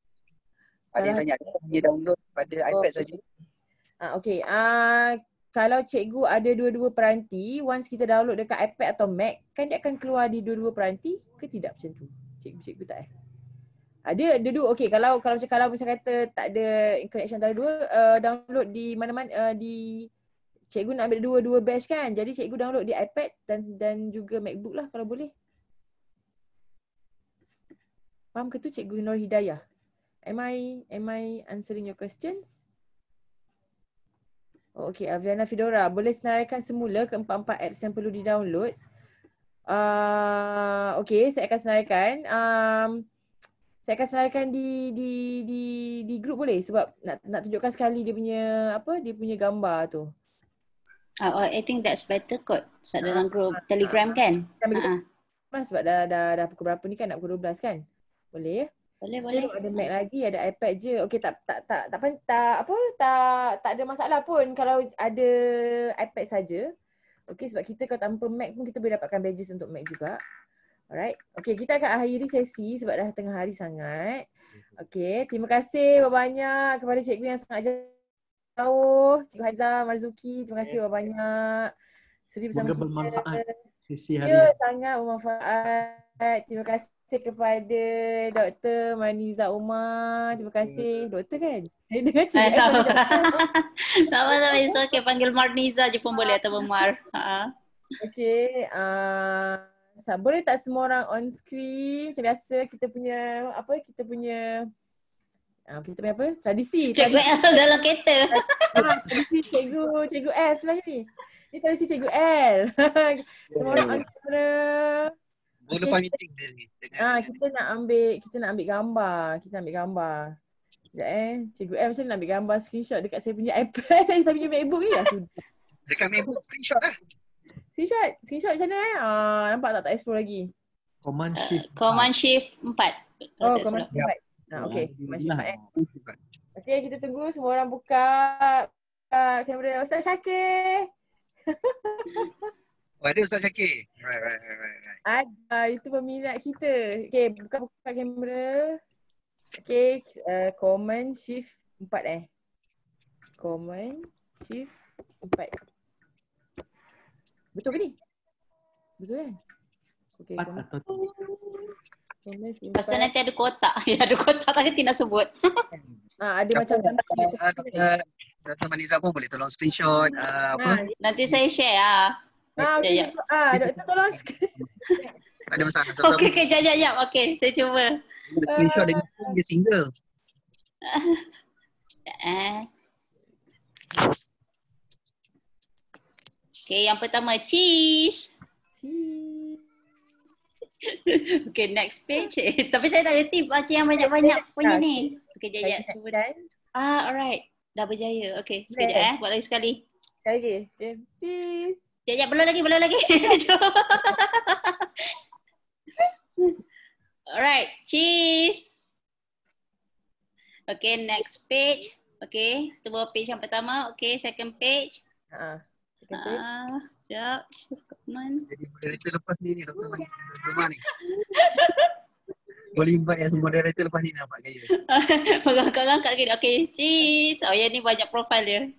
Ada yang tanya adakah dia download pada iPad saja? Okay. Kalau cikgu ada dua-dua peranti, once kita download dekat iPad atau Mac, kan dia akan keluar di dua-dua peranti ke tidak macam tu? Cikgu tak Dia dua. Okay, kalau macam kata tak ada connection antara dua, download di mana-mana di cikgu nak ambil dua-dua batch kan. Jadi cikgu download di iPad dan juga MacBook lah kalau boleh. Faham ke tu Cikgu Nur Hidayah? Am I answering your questions? Okay, Aviana Fedora, boleh senaraikan semula keempat-empat apps yang perlu di-download? Okay, saya akan senaraikan. Saya akan senaraikan di grup boleh? Sebab nak tunjukkan sekali dia punya gambar tu. I think that's better kot. Sebab dalam grup Telegram kan? Sebab dah pukul berapa ni kan? Nak pukul 12 kan? Boleh ya? Boleh, Saya boleh. belum ada Mac lagi, ada iPad je. Okey, tak ada masalah pun kalau ada iPad saja. Okey, sebab kita kalau tanpa Mac pun kita boleh dapatkan badges untuk Mac juga. Alright. Okey, kita akan akhiri sesi sebab dah tengah hari sangat. Okey, terima kasih banyak kepada cikgu yang sangat jauh. Cikgu Haizam, Marzuki, terima kasih banyak. Sudi bersama Semoga kita. bermanfaat sesi hari Ya, ini. sangat bermanfaat. Terima kasih kepada Dr. Maniza Umar. Terima kasih. Doktor kan? Saya dengar cikgu S panggil doktor. Sama-sama, it's okay. Panggil Marniza je pun boleh atau Mar. Okey. Boleh tak semua orang on screen? Macam biasa kita punya tradisi. Cikgu L dalam kereta. Tradisi cikgu L sebenarnya ni. Ni tradisi cikgu L. Semua orang on camera. Boleh Okey. lepas meeting dia ni. Kita nak ambil gambar. Sekejap Cikgu M macam mana nak ambil gambar screenshot dekat saya punya iPad. Saya punya MacBook ni. Dekat MacBook screenshot lah. Screenshot macam mana nampak tak explore lagi. Command Shift. Command Shift 4. Oh, command shift 4. Okey, command shift 4 Okey, kita tunggu semua orang buka kamera. Ustaz Syakir. Oh, ada Ustaz Syakir. Right. Ada, itu peminat kita. Okey, buka kamera. Okey, command shift 4 Command shift 4. Betul ke ni? Betul kan? Okey, Empat atau command shift 4. Pasal nanti ada kotak. Ada kotak tapi nak sebut. Ada macam Dr. Maniza pun boleh tolong screenshot Nanti saya share. okey. Doktor tolong tak ada masalah. Okey, jap. Okey, saya cuba. Screenshot dengan dia single. Okey, yang pertama cheese. Okay, next page. Tapi saya tak reti baca yang banyak-banyak punya ni. Okay, jap. Cuba dah. Alright. Dah berjaya. Okay, sekejap buat lagi sekali. Sekali. Okay. Peace. Jap, belum lagi. Alright, cheese. Okay, next page. Okay, tu bawa page yang pertama. Okay, second page. Second page. Sekejap. Jadi moderator lepas ni Dr. Maniza ni. Boleh invite yang semua moderator lepas ni nampak gaya. Mengangkat-angkat lagi. Okay, cheese. Oh, yang ni banyak profile dia.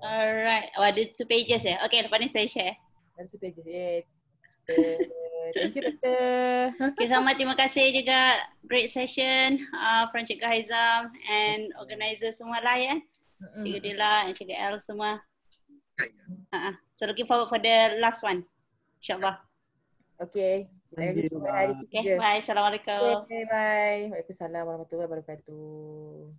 Alright. Oh, ada 2 pages ya. Okay, lepas ni saya share. Ada 2 pages. Thank you, Doktor. Okay, sama terima kasih juga. Great session from Cikgu Haizam and organizer semua lah ya. Cikgu Dila and Cikgu L semua. So looking forward for the last one. InsyaAllah. Okay. Thank you. Okay, bye. Assalamualaikum. Okay, bye. Waalaikumsalam warahmatullahi wabarakatuh.